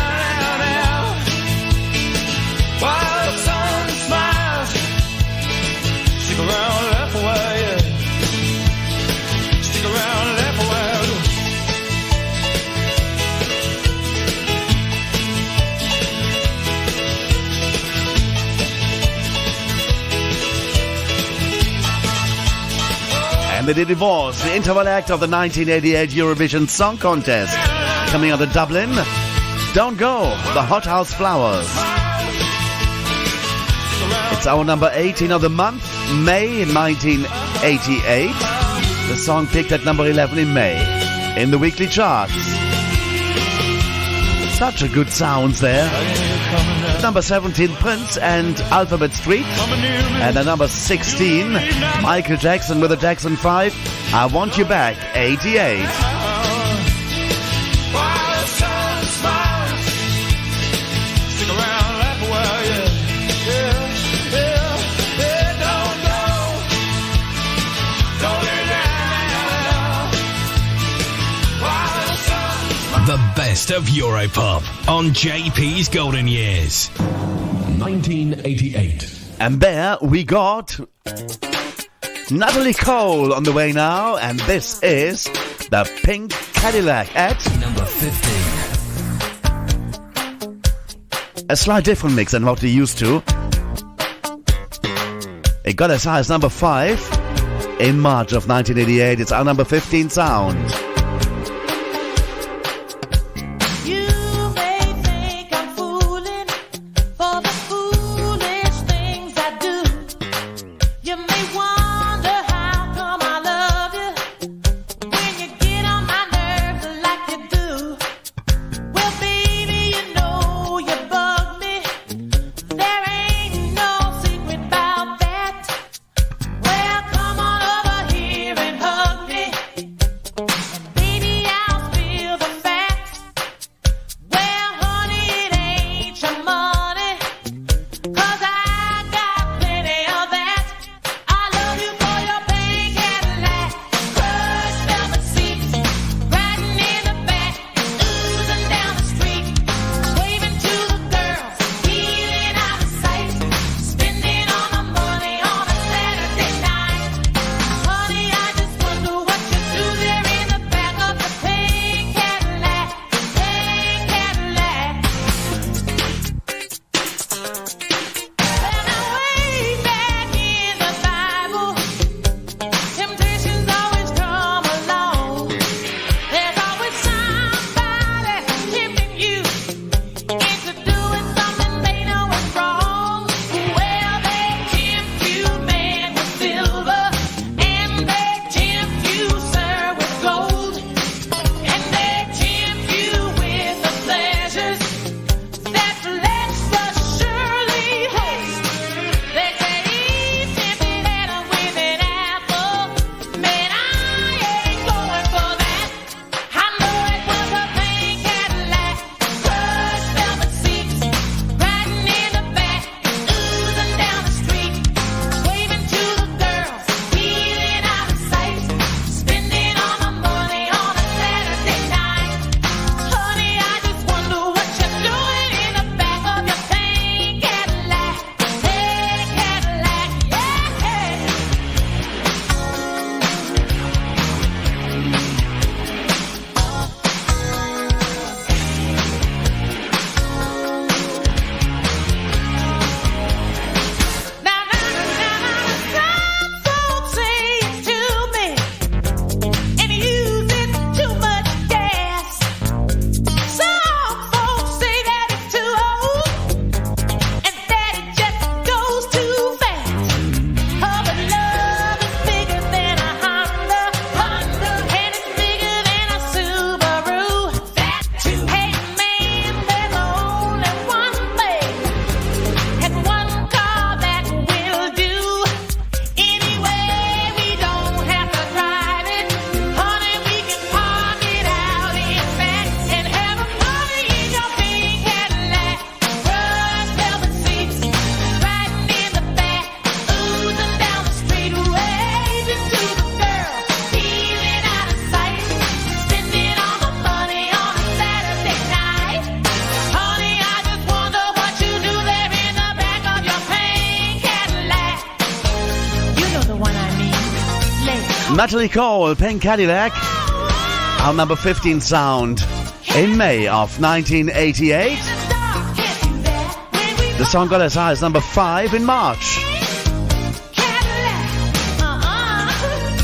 While the sun smiles, stick around, laugh away, yeah. Stick around, laugh away. And they did divorce, the interval act of the 1988 Eurovision Song Contest, coming out of Dublin. Don't Go, the Hothouse Flowers. It's our number 18 of the month, May 1988. The song peaked at number 11 in May in the weekly charts. Such a good sounds there. Number 17, Prince and Alphabet Street. And the number 16, Michael Jackson with the Jackson 5, I Want You Back, 88. The best of Europop on JP's Golden Years. 1988. And there we got Natalie Cole on the way now, and this is the Pink Cadillac at number 15. A slight different mix than what we used to. It got as high as number 5 in March of 1988. It's our number 15 sound. Well, come on over here and hug me. Natalie Cole, Pink Cadillac, our number 15 sound in May of 1988. The song got as high as number 5 in March.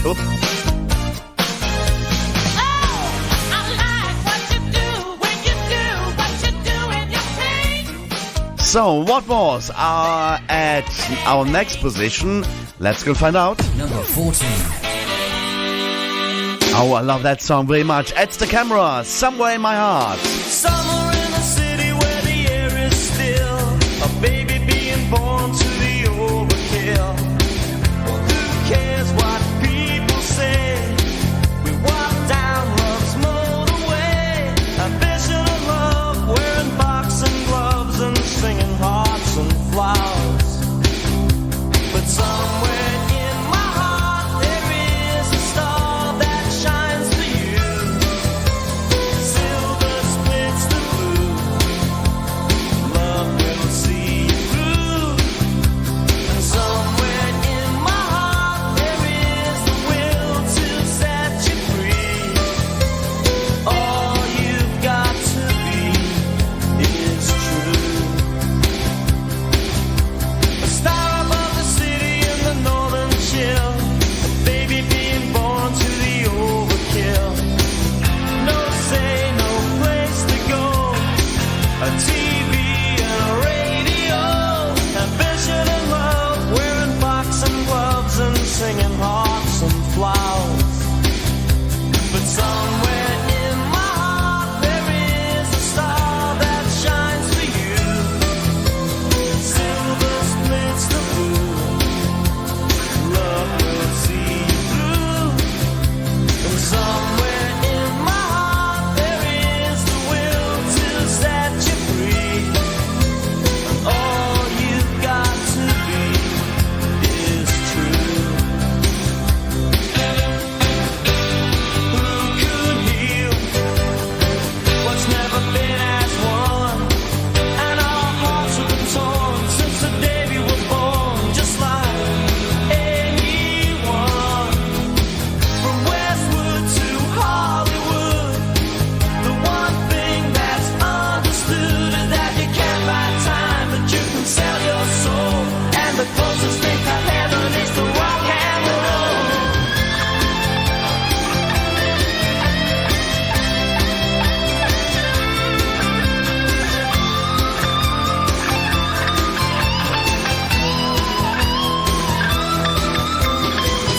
Oop. So, what was at our next position? Let's go find out. Number 14. Oh, I love that song very much. It's the Camera, Somewhere in My Heart. Somewhere in the city where the air is still, a baby being born to the overkill. Who cares what people say? We walk down love's motorway, a vision of love, wearing boxing gloves and singing hearts and flowers. But somewhere in my heart there is a star that shines for you. Silver splits the blue. Love will see you through. And somewhere in my heart there is the will to set you free. All you've got to be is true. A star above the city in the northern chill, a baby being born to the overkill. No say, no place to go, a TV and a radio, ambition and love, wearing boxing gloves and singing hearts and flowers. But somewhere in my heart there is a star that shines for you. Silver splits the blue. Love will see you through. And somewhere in my heart there is the will to set you free. And all you've got to be is true. Who could heal what's never been as one? And our hearts have been torn since the day we were born, just like anyone. From Westwood to Hollywood, the one thing that's understood is that you can't buy time, but you can sell your soul. And the closest thing to heaven is to rock and roll.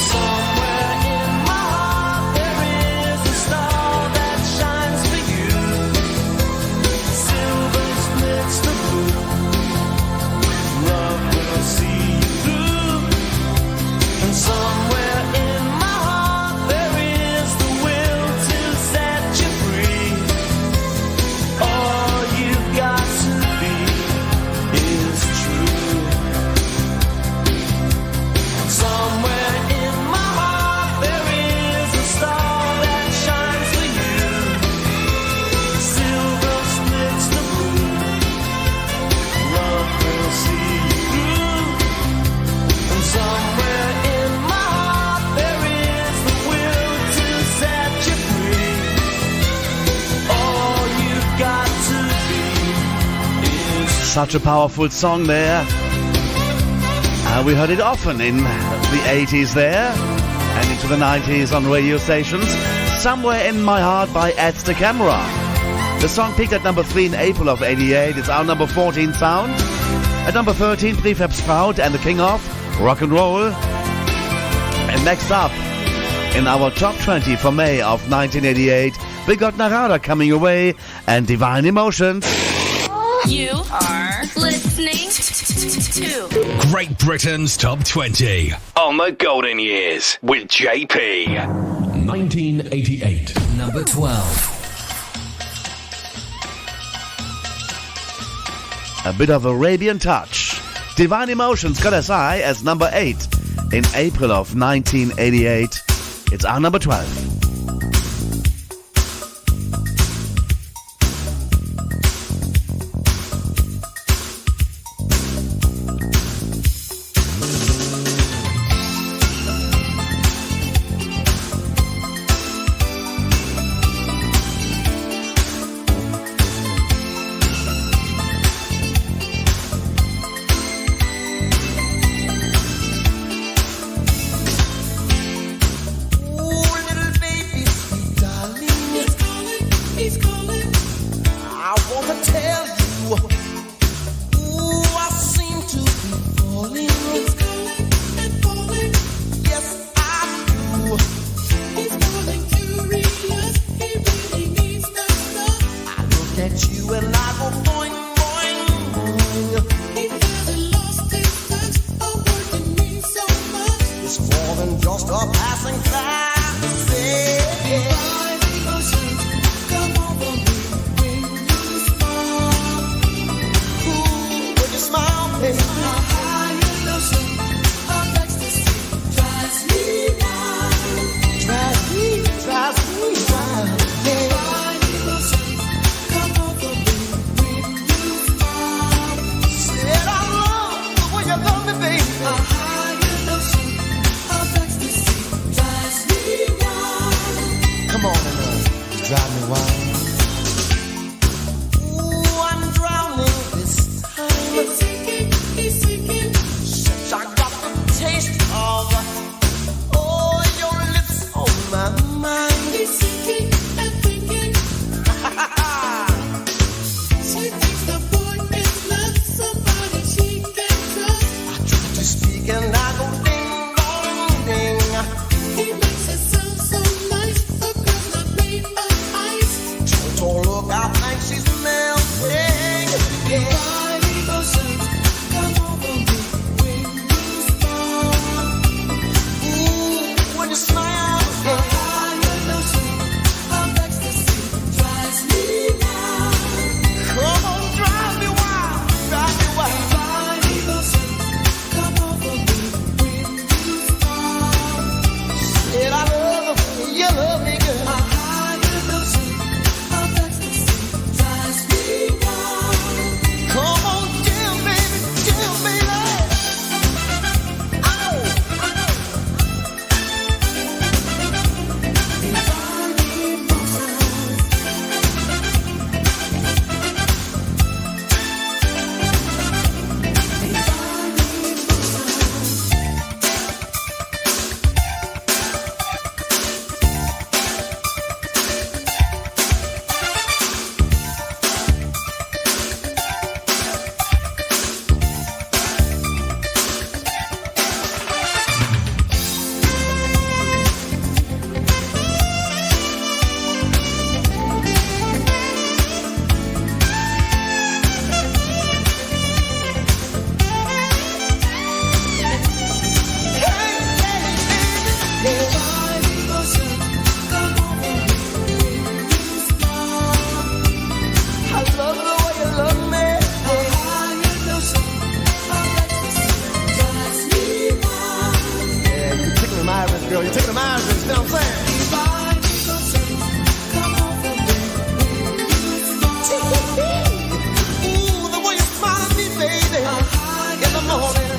Somewhere in my heart there is a star that shines for you. Silver splits the blue. Love will see you through. And somewhere in my heart there is the will to set you free. All you've got to be is true. Somewhere in my heart there is a star that shines for you. Silver splits the blue. Love will see you through. And somewhere in my heart there is the will to set you free. All you've got to be is Such a powerful song there. We heard it often in the 80s there and into the 90s on radio stations. Somewhere in My Heart by It's the Camera. The song peaked at number 3 in April of 88. It's our number 14 sound. At number 13, Prefab Sprout and the King of Rock and Roll. And next up in our top 20 for May of 1988, we got Narada coming away and Divine Emotions. You are listening to Great Britain's Top 20 on the Golden Years with JP. 1988. Number 12. A bit of Arabian touch. Divine Emotions got as high as number 8 in April of 1988. It's our number 12. passing fast to say, come over me when you smile. Ooh, when you smile, baby. A higher notion of ecstasy drives me wild. Drives me wild. Yeah. Come over me when you smile. Said I love the way you love me, baby. A higher notion of ecstasy drives me wild. Come on and drive me wild. Ooh, I'm drowning this time. He's sinking. Since I got the taste of, oh, your lips on my mind. He's sinking and thinking. She thinks the boy is not somebody she can trust. I try to speak and I go ding dong ding. He makes it sound so nice. A girl's not made of ice. Don't look out like she's melting. Yeah. Come over me when you smile. Ooh, when you smile. A higher notion of ecstasy drives me wild. Come on, drive me wild, drive me wild. Come over me when you smile. Said I love you, you love me, girl. A higher notion of ecstasy drives me wild. Come on, chill, baby, chill, baby. Ow, girl, you're taking my eyes, you know what I'm saying? Ooh, the way you smile at me, baby, in the morning.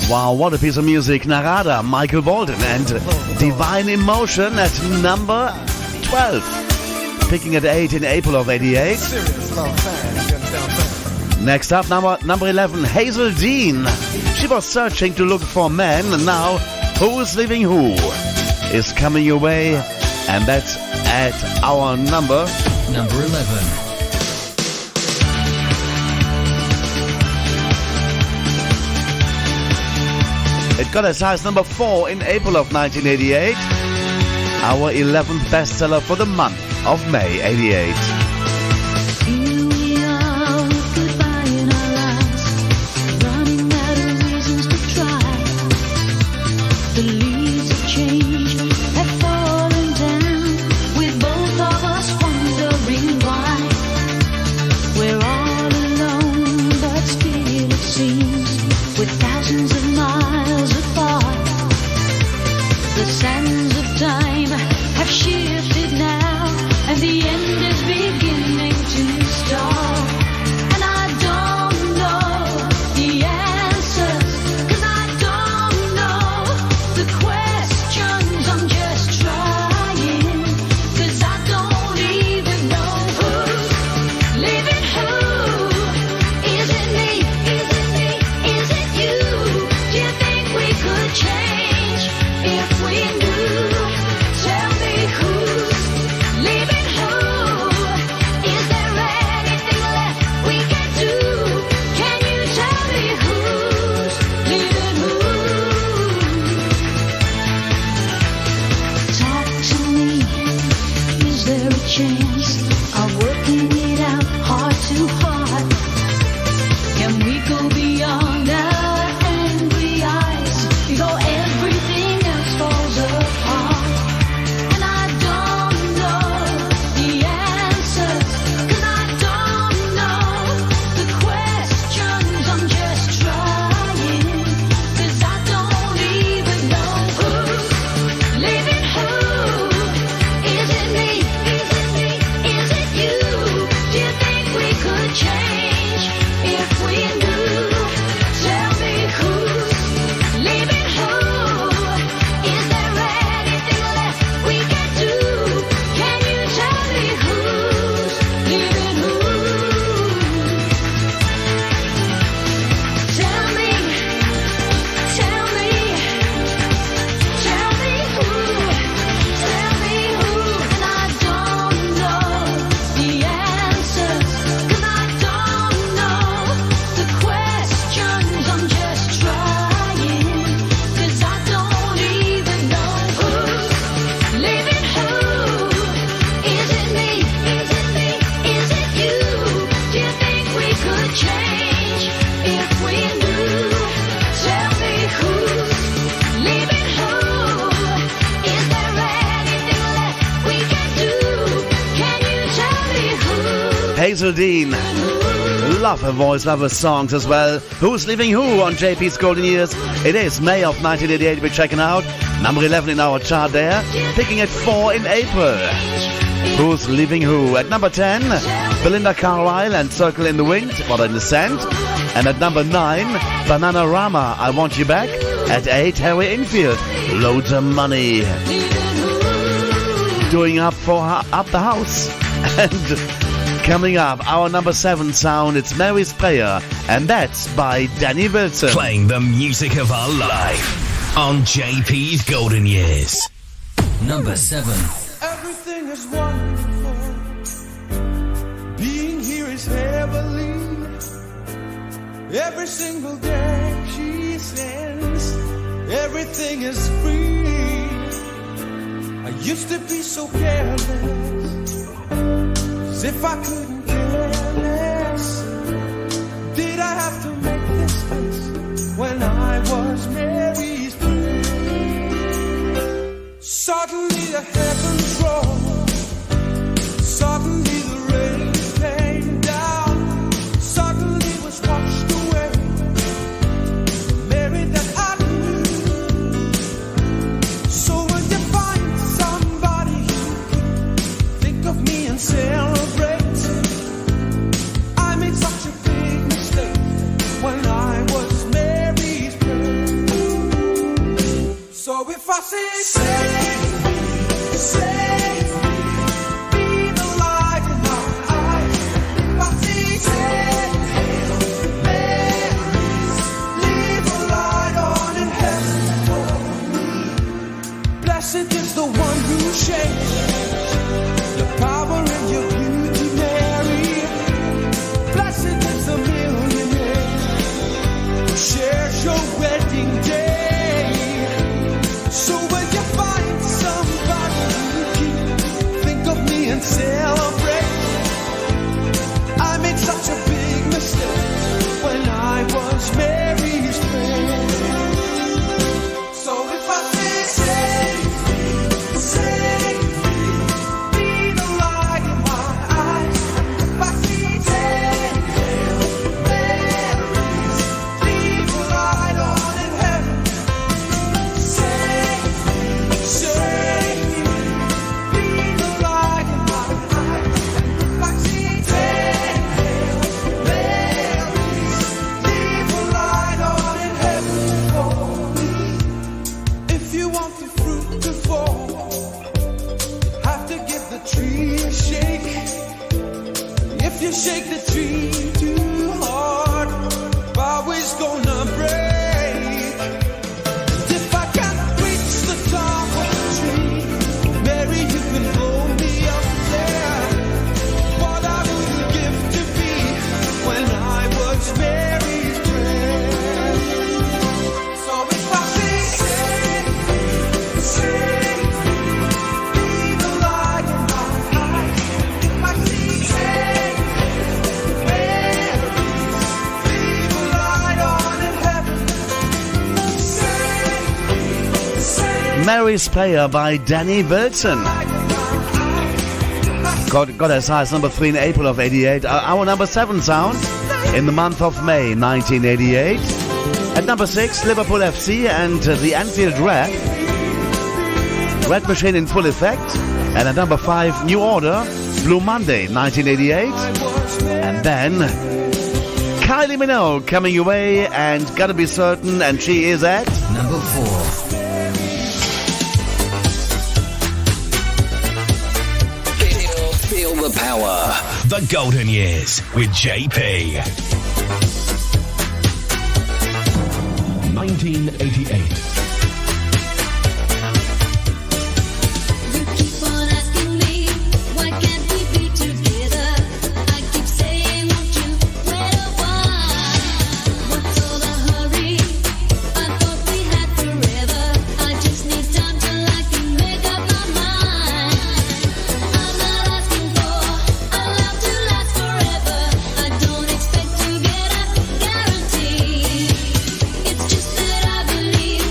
Wow, what a piece of music. Narada, Michael Walden, and Divine Emotion at number 12. Picking at 8 in April of 88. Next up, number 11, Hazel Dean. She was searching to look for men, and now Who's Leaving Who is coming your way, and that's at our number 11. It got as high as number 4 in April of 1988. Our 11th bestseller for the month of May 88. Here we are with goodbye in our lives, running out of reasons to try. The leaves have changed, have fallen down, with both of us wondering why. We're all alone, but still it seems we're thousands of miles apart. The sands of time have shifted now, and the end has begun. Hazeldean. Love her voice, love her songs as well. Who's Leaving Who on JP's Golden Years? It is May of 1988 we're checking out. Number 11 in our chart there. Picking at 4 in April. Who's Leaving Who? At number 10, Belinda Carlisle and Circle in the Wind, or in the Sand. And at number 9, Bananarama, I Want You Back. At 8, Harry Enfield, Loads of Money. Doing up the house. And coming up, our number 7 sound, it's Mary's Prayer, and that's by Danny Wilson. Playing the music of our life on JP's Golden Years. Number 7. Everything is wonderful. Being here is heavenly. Every single day she sends. Everything is free. I used to be so careless, as if I couldn't care less. Did I have to make this list when I was Mary's friend? Suddenly the heavens rolled. Suddenly the rain came down. Suddenly was washed away. The Mary that I knew. So when you find somebody who can think of me and celebrate, I made such a big mistake when I was Mary's friend. So if I say be the light in my eyes. If I say Mary's, leave a light on in heaven for me. Blessed is the one who shakes your power and your beauty, Mary. Blessed is the millionaire who shares your wedding day. So when you find somebody who can think of me and celebrate, I made such a big mistake when I was Mary's friend. So if I say be the light in my eyes. If I see Mary's, leave a light on in heaven. Say, be the light in my eyes. If I see Mary's, leave a light on in heaven for me. If you want the fruit to fall, have to give the tree a shake. If you shake the tree too hard, bough is gonna break. If I can't reach the top of the tree, Mary, you can blow me up there. What I wouldn't give to be when I was Mary's friend. So if I say be the light in my eyes. If I see Mary's, leave a light on in heaven. Mary's Prayer by Danny Wilson. Got as high as number 3 in April of 88. Our number 7 sound in the month of May 1988. At number 6, Liverpool FC and the Anfield Red. Red Machine in full effect. And at number 5, New Order, Blue Monday 1988. And then Kylie Minogue coming your way and Gotta Be Certain, and she is at Number 4. Feel the power. The Golden Years with JP. 1988. It's just that I believe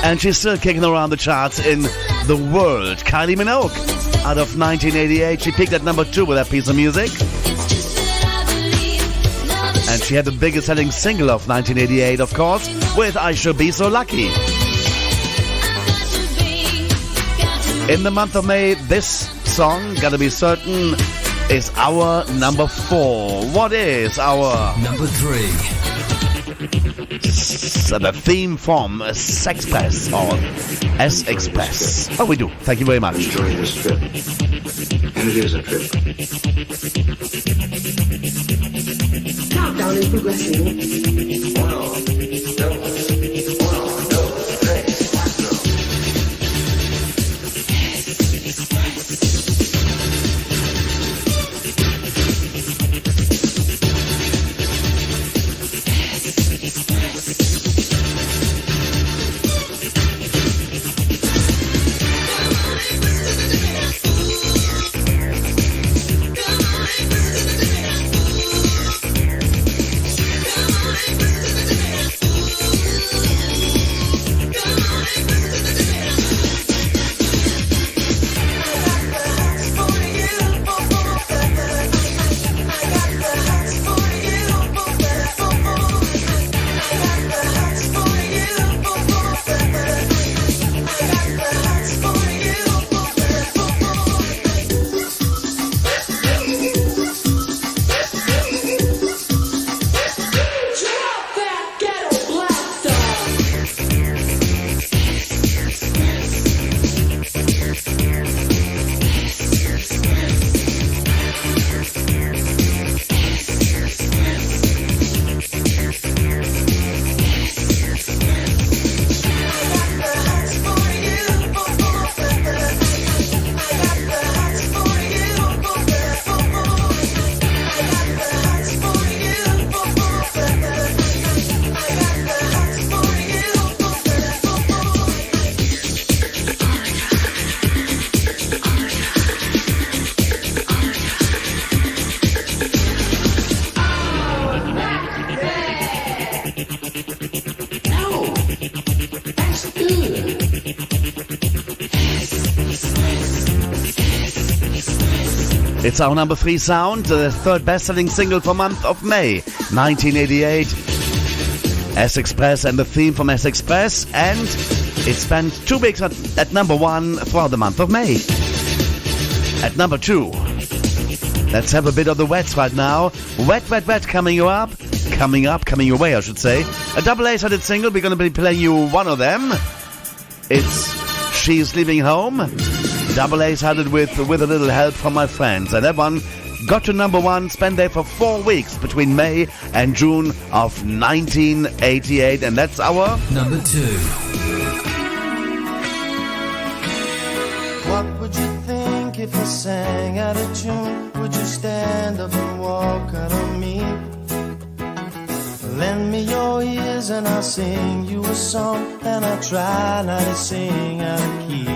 And she's still kicking around the charts in the world. Kylie Minogue, out of 1988. She peaked at number 2 with that piece of music. And she had the biggest selling single of 1988, of course, with I Should Be So Lucky. In the month of May, this song, Gotta Be Certain, is our number 4. What is our number 3? So the theme from Sexpress or S-Express. Oh, we do. Thank you very much. Enjoy this trip. And it is a trip. Countdown is progressing. 1, 2, 1, 2, 3, 4. It's our number 3 sound, the third best-selling single for month of May, 1988. S-Express and the theme from S-Express, and it spent 2 weeks at number 1 throughout the month of May. At number 2, let's have a bit of the wets right now. Wet, wet, wet coming your way, I should say. A double A-sided single, we're going to be playing you one of them. It's She's Leaving Home. Double A-sided with a little help from my friends. And that one got to number 1, spent there for 4 weeks between May and June of 1988. And that's our number 2. What would you think if I sang out of tune? Would you stand up and walk out on me? Lend me your ears and I'll sing you a song, and I'll try not to sing out of key.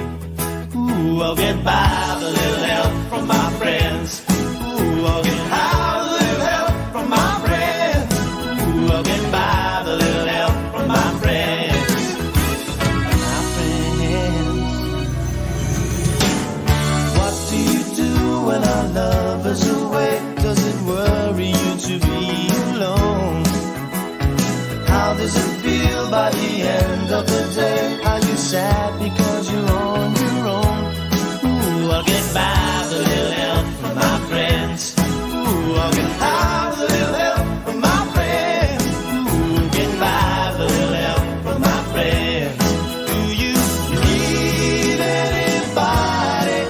Ooh, I'll get by with a little help from my friends. Ooh, I'll get high with a little help from my friends. Ooh, I'll get by with a little help from my friends. My friends. What do you do when our love is away? Does it worry you to be alone? How does it feel by the end of the day? Are you sad because you're on your own? Ooh, I'll get by with a little help from my friends. Ooh, I'll get high with a little help from my friends. Ooh, get by with a little help from my friends. Do you need anybody?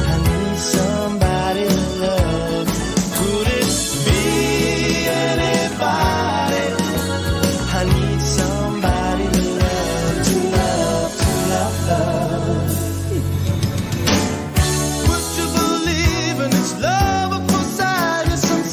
I need somebody to love. Could it be anybody? I need somebody to love, to love, to love, love. Would you believe in this love at first sight? Yes, I'm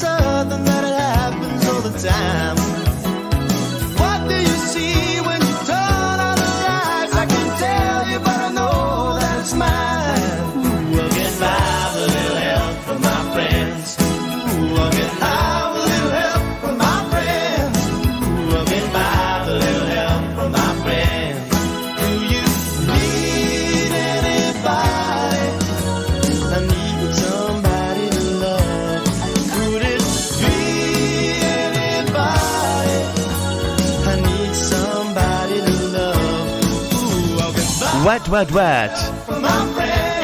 Wet, Wet, Wet.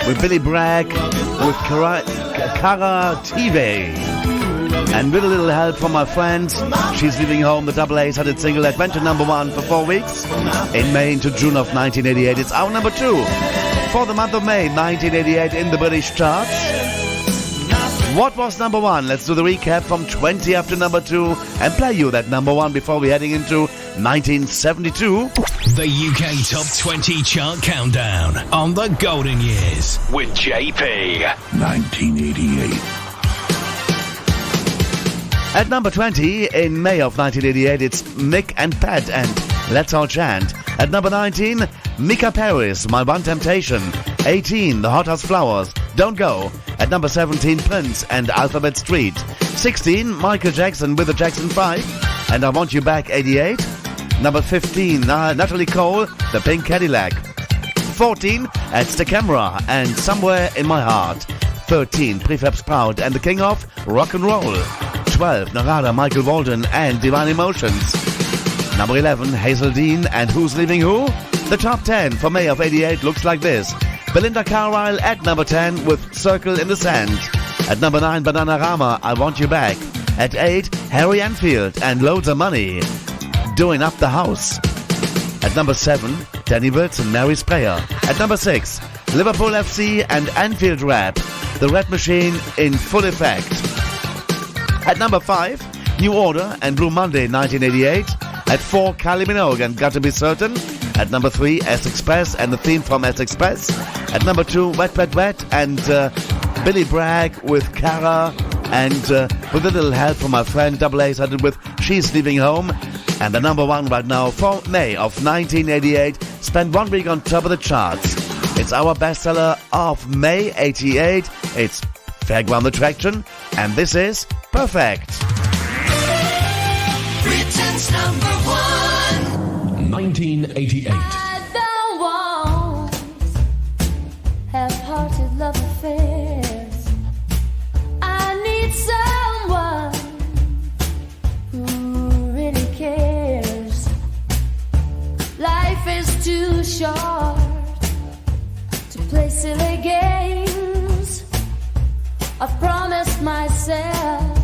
With Billy Bragg, with Cara TV. And with a little help from my friend, She's Leaving Home, the double A-sided single that went to number 1 for 4 weeks in May into June of 1988. It's our number 2 for the month of May 1988 in the British charts. What was number 1? Let's do the recap from 20 up to number 2 and play you that number 1 before we're heading into 1972. The UK Top 20 Chart Countdown on the Golden Years with JP. 1988. At number 20 in May of 1988, it's Mick and Pat and Let's All Chant. At number 19, Mika Paris, My One Temptation. 18, The Hot House Flowers, Don't Go. At number 17, Prince and Alphabet Street. 16, Michael Jackson with the Jackson 5 and I Want You Back, 88. Number 15, Natalie Cole, The Pink Cadillac. 14, It's the Camera and Somewhere in My Heart. 13, Prefab's Proud and the King of Rock and Roll. 12, Narada, Michael Walden and Divine Emotions. Number 11, Hazel Dean and Who's Leaving Who? The top 10 for May of 88 looks like this. Belinda Carlisle at number 10 with Circle in the Sand. At number 9, Bananarama, I Want You Back. At 8, Harry Enfield and Loads of Money, Doing Up the House. At number 7, Danny Wilson, Mary's Prayer. At number 6, Liverpool FC and Anfield Rap, The Red Machine in Full Effect. At number 5, New Order and Blue Monday, 1988. At 4, Kylie Minogue and Got to Be Certain. At number 3, S-Express and the theme from S-Express. At number 2, Wet, Wet, Wet and Billy Bragg with Cara and with a little help from my friend Double A started with She's Leaving Home. And the number 1 right now for May of 1988 spent 1 week on top of the charts. It's our bestseller of May 88. It's Fairground Attraction and this is Perfect. Britain's number 1. 1988. I don't want half-hearted love affairs. I need someone who really cares. Life is too short to play silly games. I've promised myself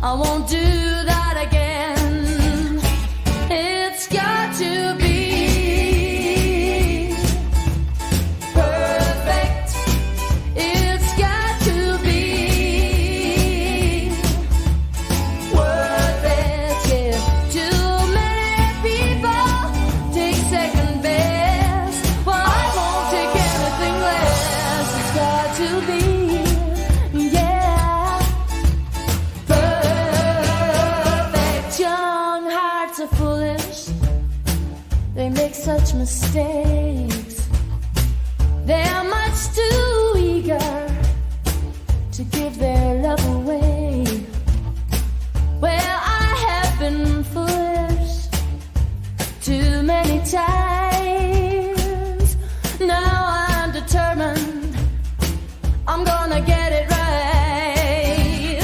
I won't do that again. It's got to be perfect. It's got to be worth it. Yeah. Too many people take second best. Well, I won't take anything less. It's got to be. They make such mistakes. They're much too eager to give their love away. Well, I have been foolish too many times. Now I'm determined I'm gonna get it right.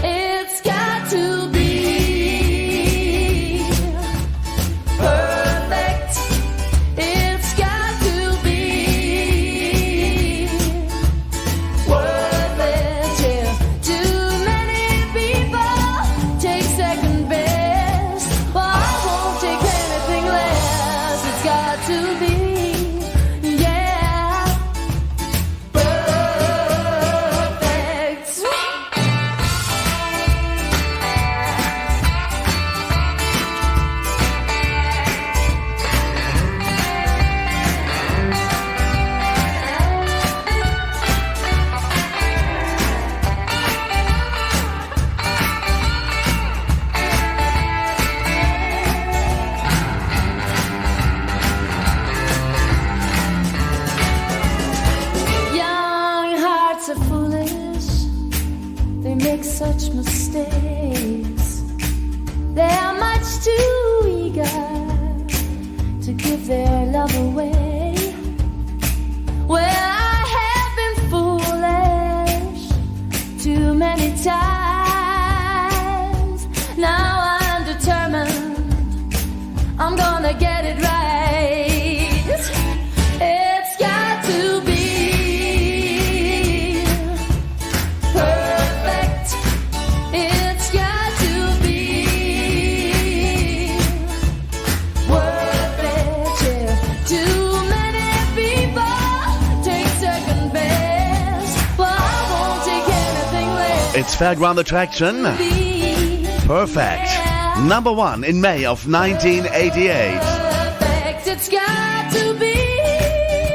It's got to be such mistakes. They're much too eager to give their love away. Well, I have been foolish too many times. Now I'm determined I'm gonna get it right. It's Fairground Attraction. Perfect. Number 1 in May of 1988. Perfect, it's got to be.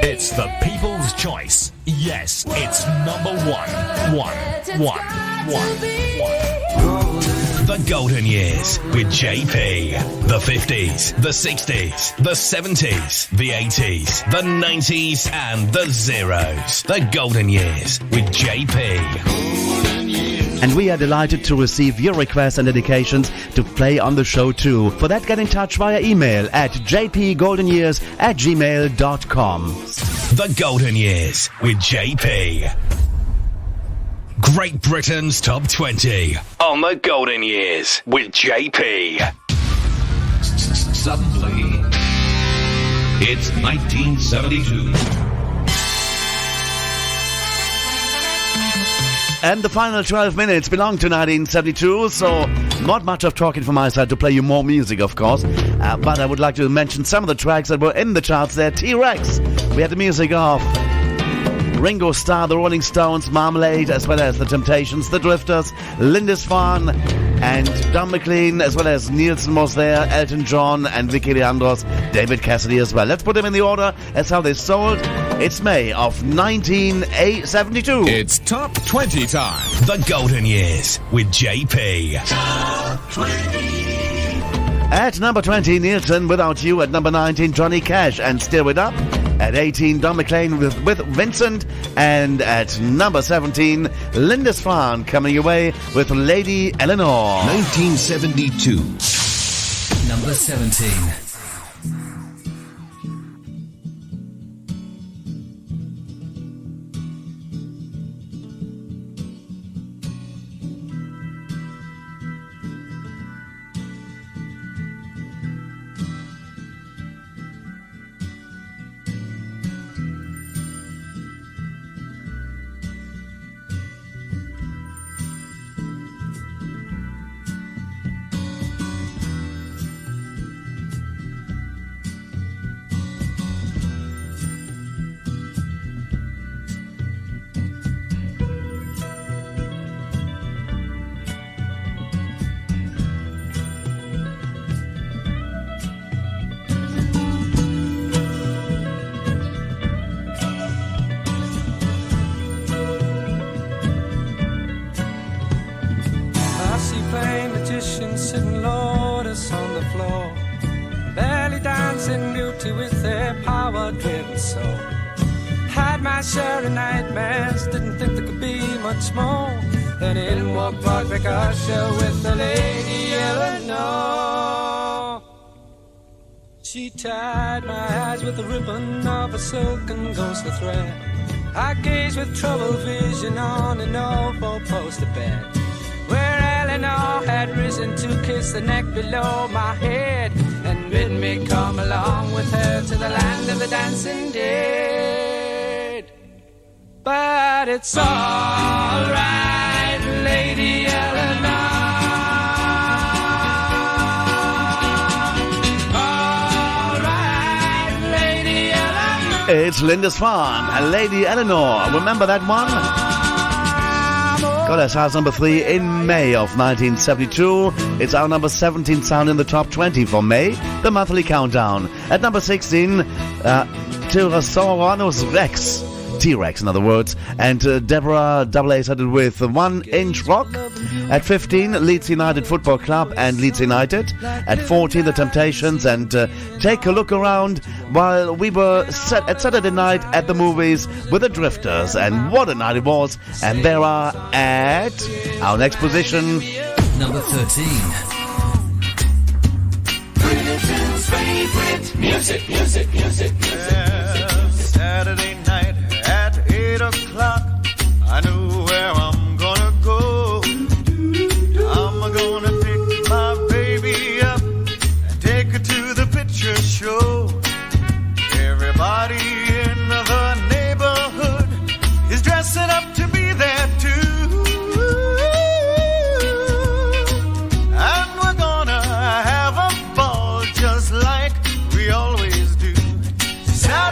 It's the people's choice. Yes, it's number 1. The Golden Years with JP. The 50s, the 60s, the 70s, the 80s, the 90s, and the zeros. The Golden Years with JP. And we are delighted to receive your requests and dedications to play on the show too. For that, get in touch via email at jpgoldenyears@gmail.com. The Golden Years with JP. Great Britain's Top 20 on The Golden Years with JP. Suddenly, it's 1972. And the final 12 minutes belong to 1972, so not much of talking from my side to play you more music, of course. But I would like to mention some of the tracks that were in the charts there. T-Rex. We had the music of Ringo Starr, the Rolling Stones, Marmalade, as well as the Temptations, the Drifters, Lindisfarne, and Don McLean, as well as Nielsen was there, Elton John, and Vicky Leandros, David Cassidy as well. Let's put them in the order as how they sold. It's May of 1972. It's Top 20 time. The Golden Years with JP. Top 20. At number 20, Nielsen, Without You. At number 19, Johnny Cash, and Stir It Up. At 18, Don McLean with Vincent. And at number 17, Lindisfarne coming away with Lady Eleanor. 1972. Number 17. Sitting lotus on the floor, belly dancing beauty with their power-driven soul. Had my share of nightmares, didn't think there could be much more. Then in walked Roderick Usher with the Lady Eleanor. She tied my eyes with the ribbon of a silken ghostly thread. I gazed with troubled vision on an old four-poster bed, where Eleanor had risen to kiss the neck below my head and bid me come along with her to the land of the dancing dead. But it's all right, Lady Eleanor. All right, Lady Eleanor. It's Lindisfarne, Lady Eleanor. Remember that one? Got us house number 3 in May of 1972. It's our number 17 sound in the top 20 for May, the monthly countdown. At number 16, Tyrannosaurus Rex. T-Rex, in other words. And Deborah AA started with 1 Inch Rock. At 15, Leeds United Football Club and Leeds United. At 14, The Temptations and Take a Look Around, while we were at Saturday night at the movies with the Drifters. And what a night it was. And there are at our next position, Number 13. Britain's favorite music. Saturday night at 8 o'clock, I know where I'm gonna go. I'm gonna pick my baby up and take her to the picture show. Everybody in the neighborhood is dressing up to be there too. And we're gonna have a ball just like we always do. Saturday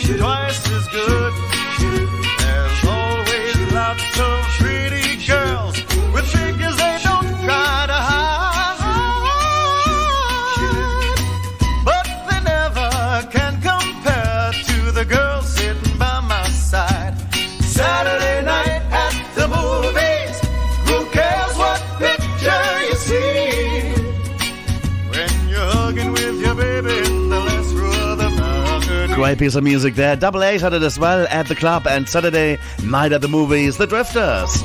twice as good. There's always lots of pretty girls with figures they don't try to hide, but they never can compare to the girl sitting by my side. Saturday night at the movies, who cares what picture you see? When you're hugging with your baby in the last row of the balcony. Great piece of music there. Double 8 had it as well at the club, and Saturday night at the movies, The Drifters.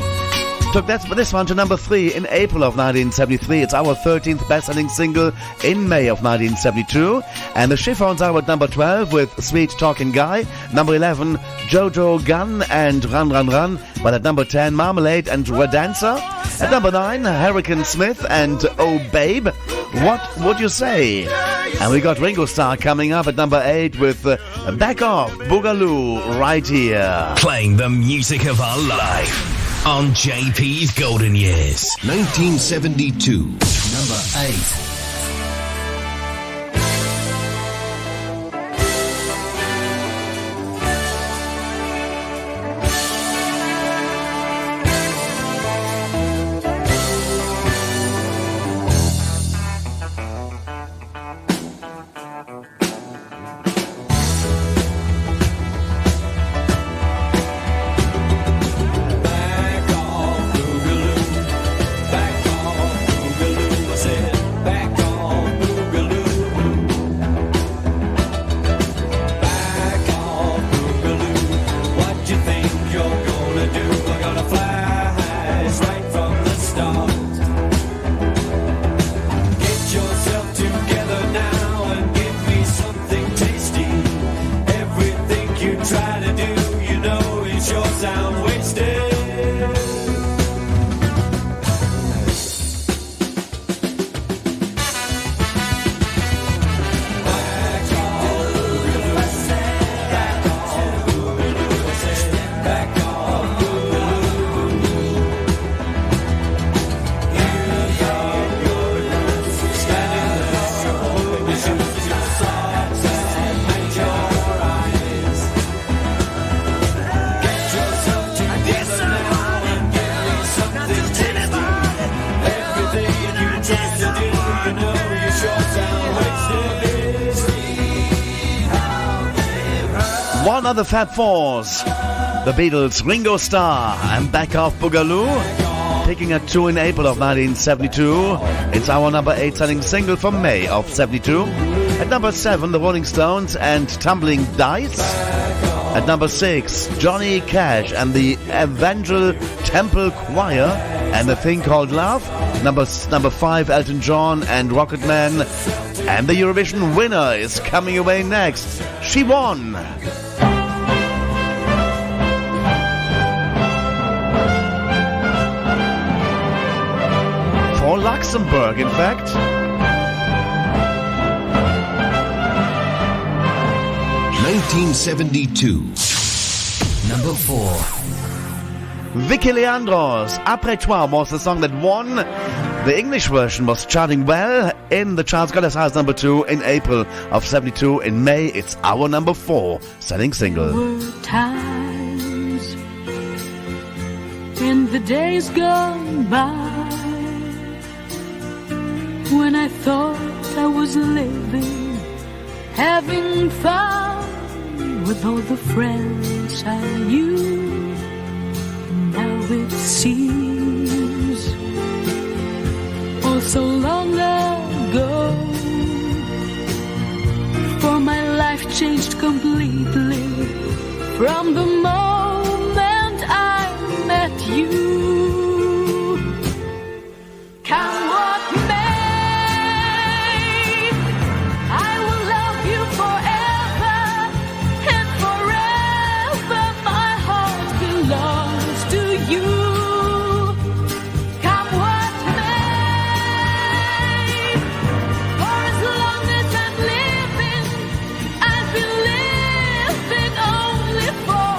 Took this one to number 3 in April of 1973. It's our 13th best-selling single in May of 1972. And the Chiffons are at number 12 with Sweet Talking Guy. Number 11, Jojo Gun and Run Run Run. But at number 10, Marmalade and Red Dancer. At number 9, Hurricane Smith and Oh Babe, What Would You Say? And we got Ringo Starr coming up at number 8 with Back Off Boogaloo right here. Playing the music of our life on JP's Golden Years. 1972. Number 8. One of the Fab Fours, the Beatles, Ringo Starr, and Back Off Boogaloo, picking at 2 in April of 1972. It's our number 8 selling single from May of 72. At number 7, the Rolling Stones and Tumbling Dice. At number 6, Johnny Cash and the Evangel Temple Choir and A Thing Called Love. Number 5, Elton John and Rocketman. And the Eurovision winner is coming away next. She won. For Luxembourg, in fact. (1972). Number 4. Vicky Leandros, Après Toi was the song that won. The English version was charting well in the charts, got as high as number 2 in April of 72. In May, it's our number 4 selling single. There were times in the days gone by when I thought I was living, having fun with all the friends I knew. Now it seems oh so long ago, for my life changed completely from the moment I met you. Come what may, I will love you forever, and forever my heart belongs to you. Come what may, for as long as I'm living, I'll be living only for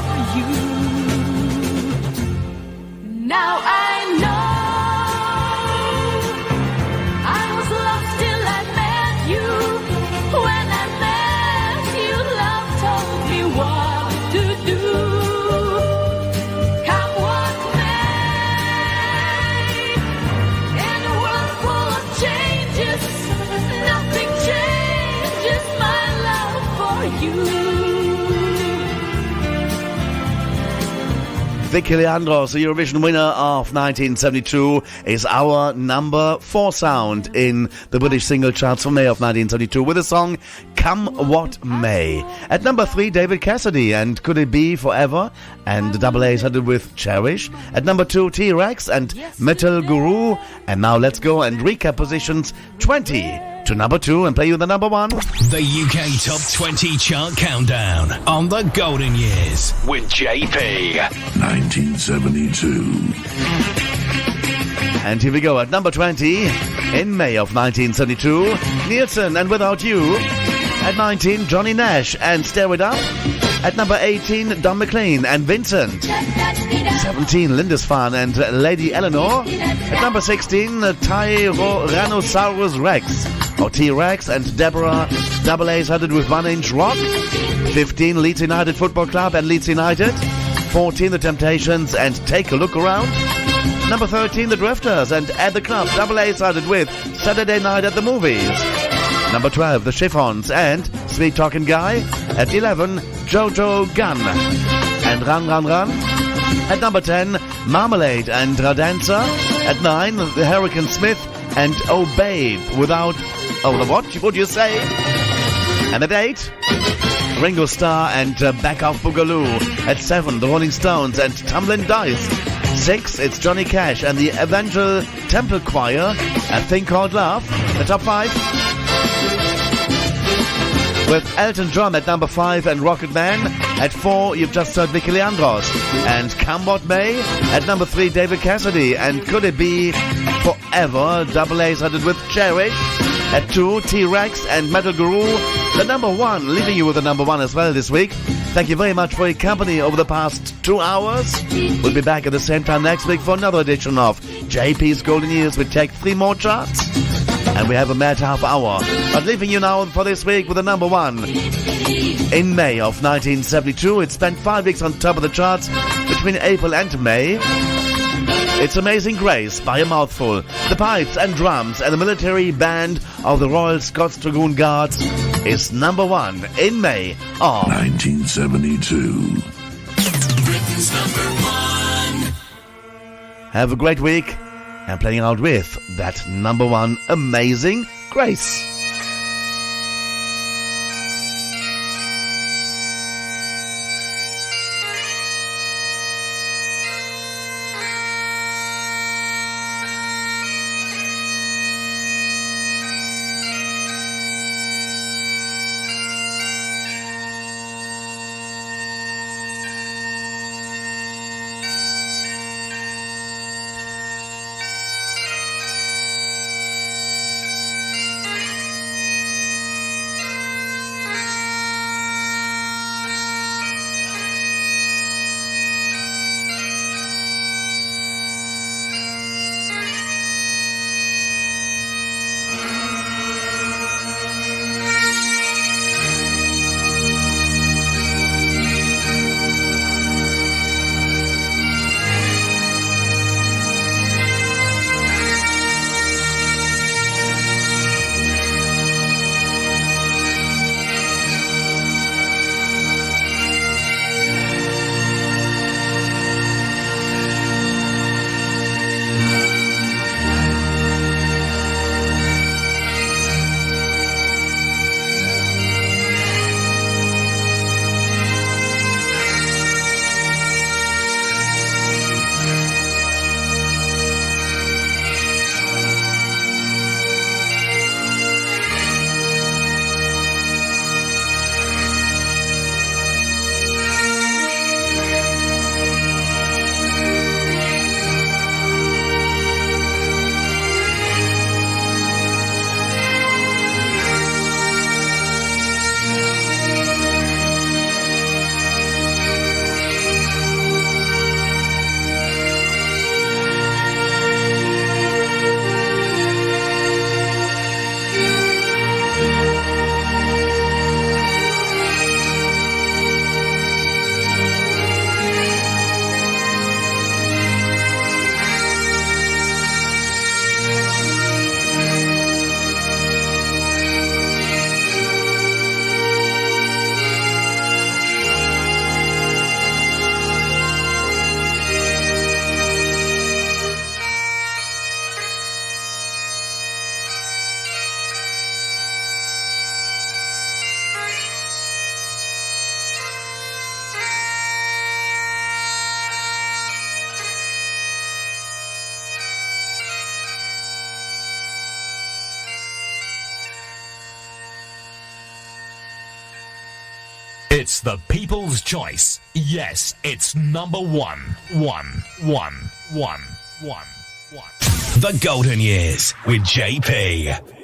Vicky Leandros, the Eurovision winner of 1972, is our number 4 sound in the British single charts for May of 1972 with the song Come What May. At number 3, David Cassidy and Could It Be Forever, and the double A's had it with Cherish. At number 2, T-Rex and Metal Guru. And now let's go and recap positions 20 to number 2 and play you the number 1. The UK Top 20 Chart Countdown on the Golden Years with JP. 1972. And here we go at number 20 in May of 1972, Nielsen and Without You. At 19, Johnny Nash and Stir It Up. At number 18, Don McLean and Vincent. 17, Lindisfarne and Lady Eleanor. At number 16, Tyrannosaurus Rex, or T-Rex, and Deborah double A's had it with 1 Inch Rock. 15, Leeds United Football Club and Leeds United. 14, The Temptations and Take a Look Around. Number 13, The Drifters and At the Club, double A's had it with Saturday Night at the Movies. Number 12, The Chiffons and Sweet Talking Guy. At 11, Jojo Gunn and Run Run Run. At number 10, Marmalade and Radanza. At 9, The Hurricane Smith and Oh Babe without... Oh, what would you say? And at 8, Ringo Starr and Back Off Boogaloo. At 7, The Rolling Stones and Tumbling Dice. 6, it's Johnny Cash and the Evangel Temple Choir, A Thing Called Love. The top 5, with Elton John at number 5 and Rocket Man. At 4, you've just heard Vicky Leandros and Come What May. At number 3, David Cassidy and Could It Be Forever, double A's had it with Cherish. At 2, T-Rex and Metal Guru. The number 1, leaving you with the number 1 as well this week. Thank you very much for your company over the past 2 hours. We'll be back at the same time next week for another edition of JP's Golden Years. We take 3 more charts, and we have a mad half hour. But leaving you now for this week with the number 1. In May of 1972, it spent 5 weeks on top of the charts between April and May. It's Amazing Grace by a mouthful. The pipes and drums and the military band of the Royal Scots Dragoon Guards is number 1 in May of 1972. Britain's number 1. Have a great week and playing out with that number 1, Amazing Grace. It's the people's choice. Yes, it's number one. The Golden Years with JP.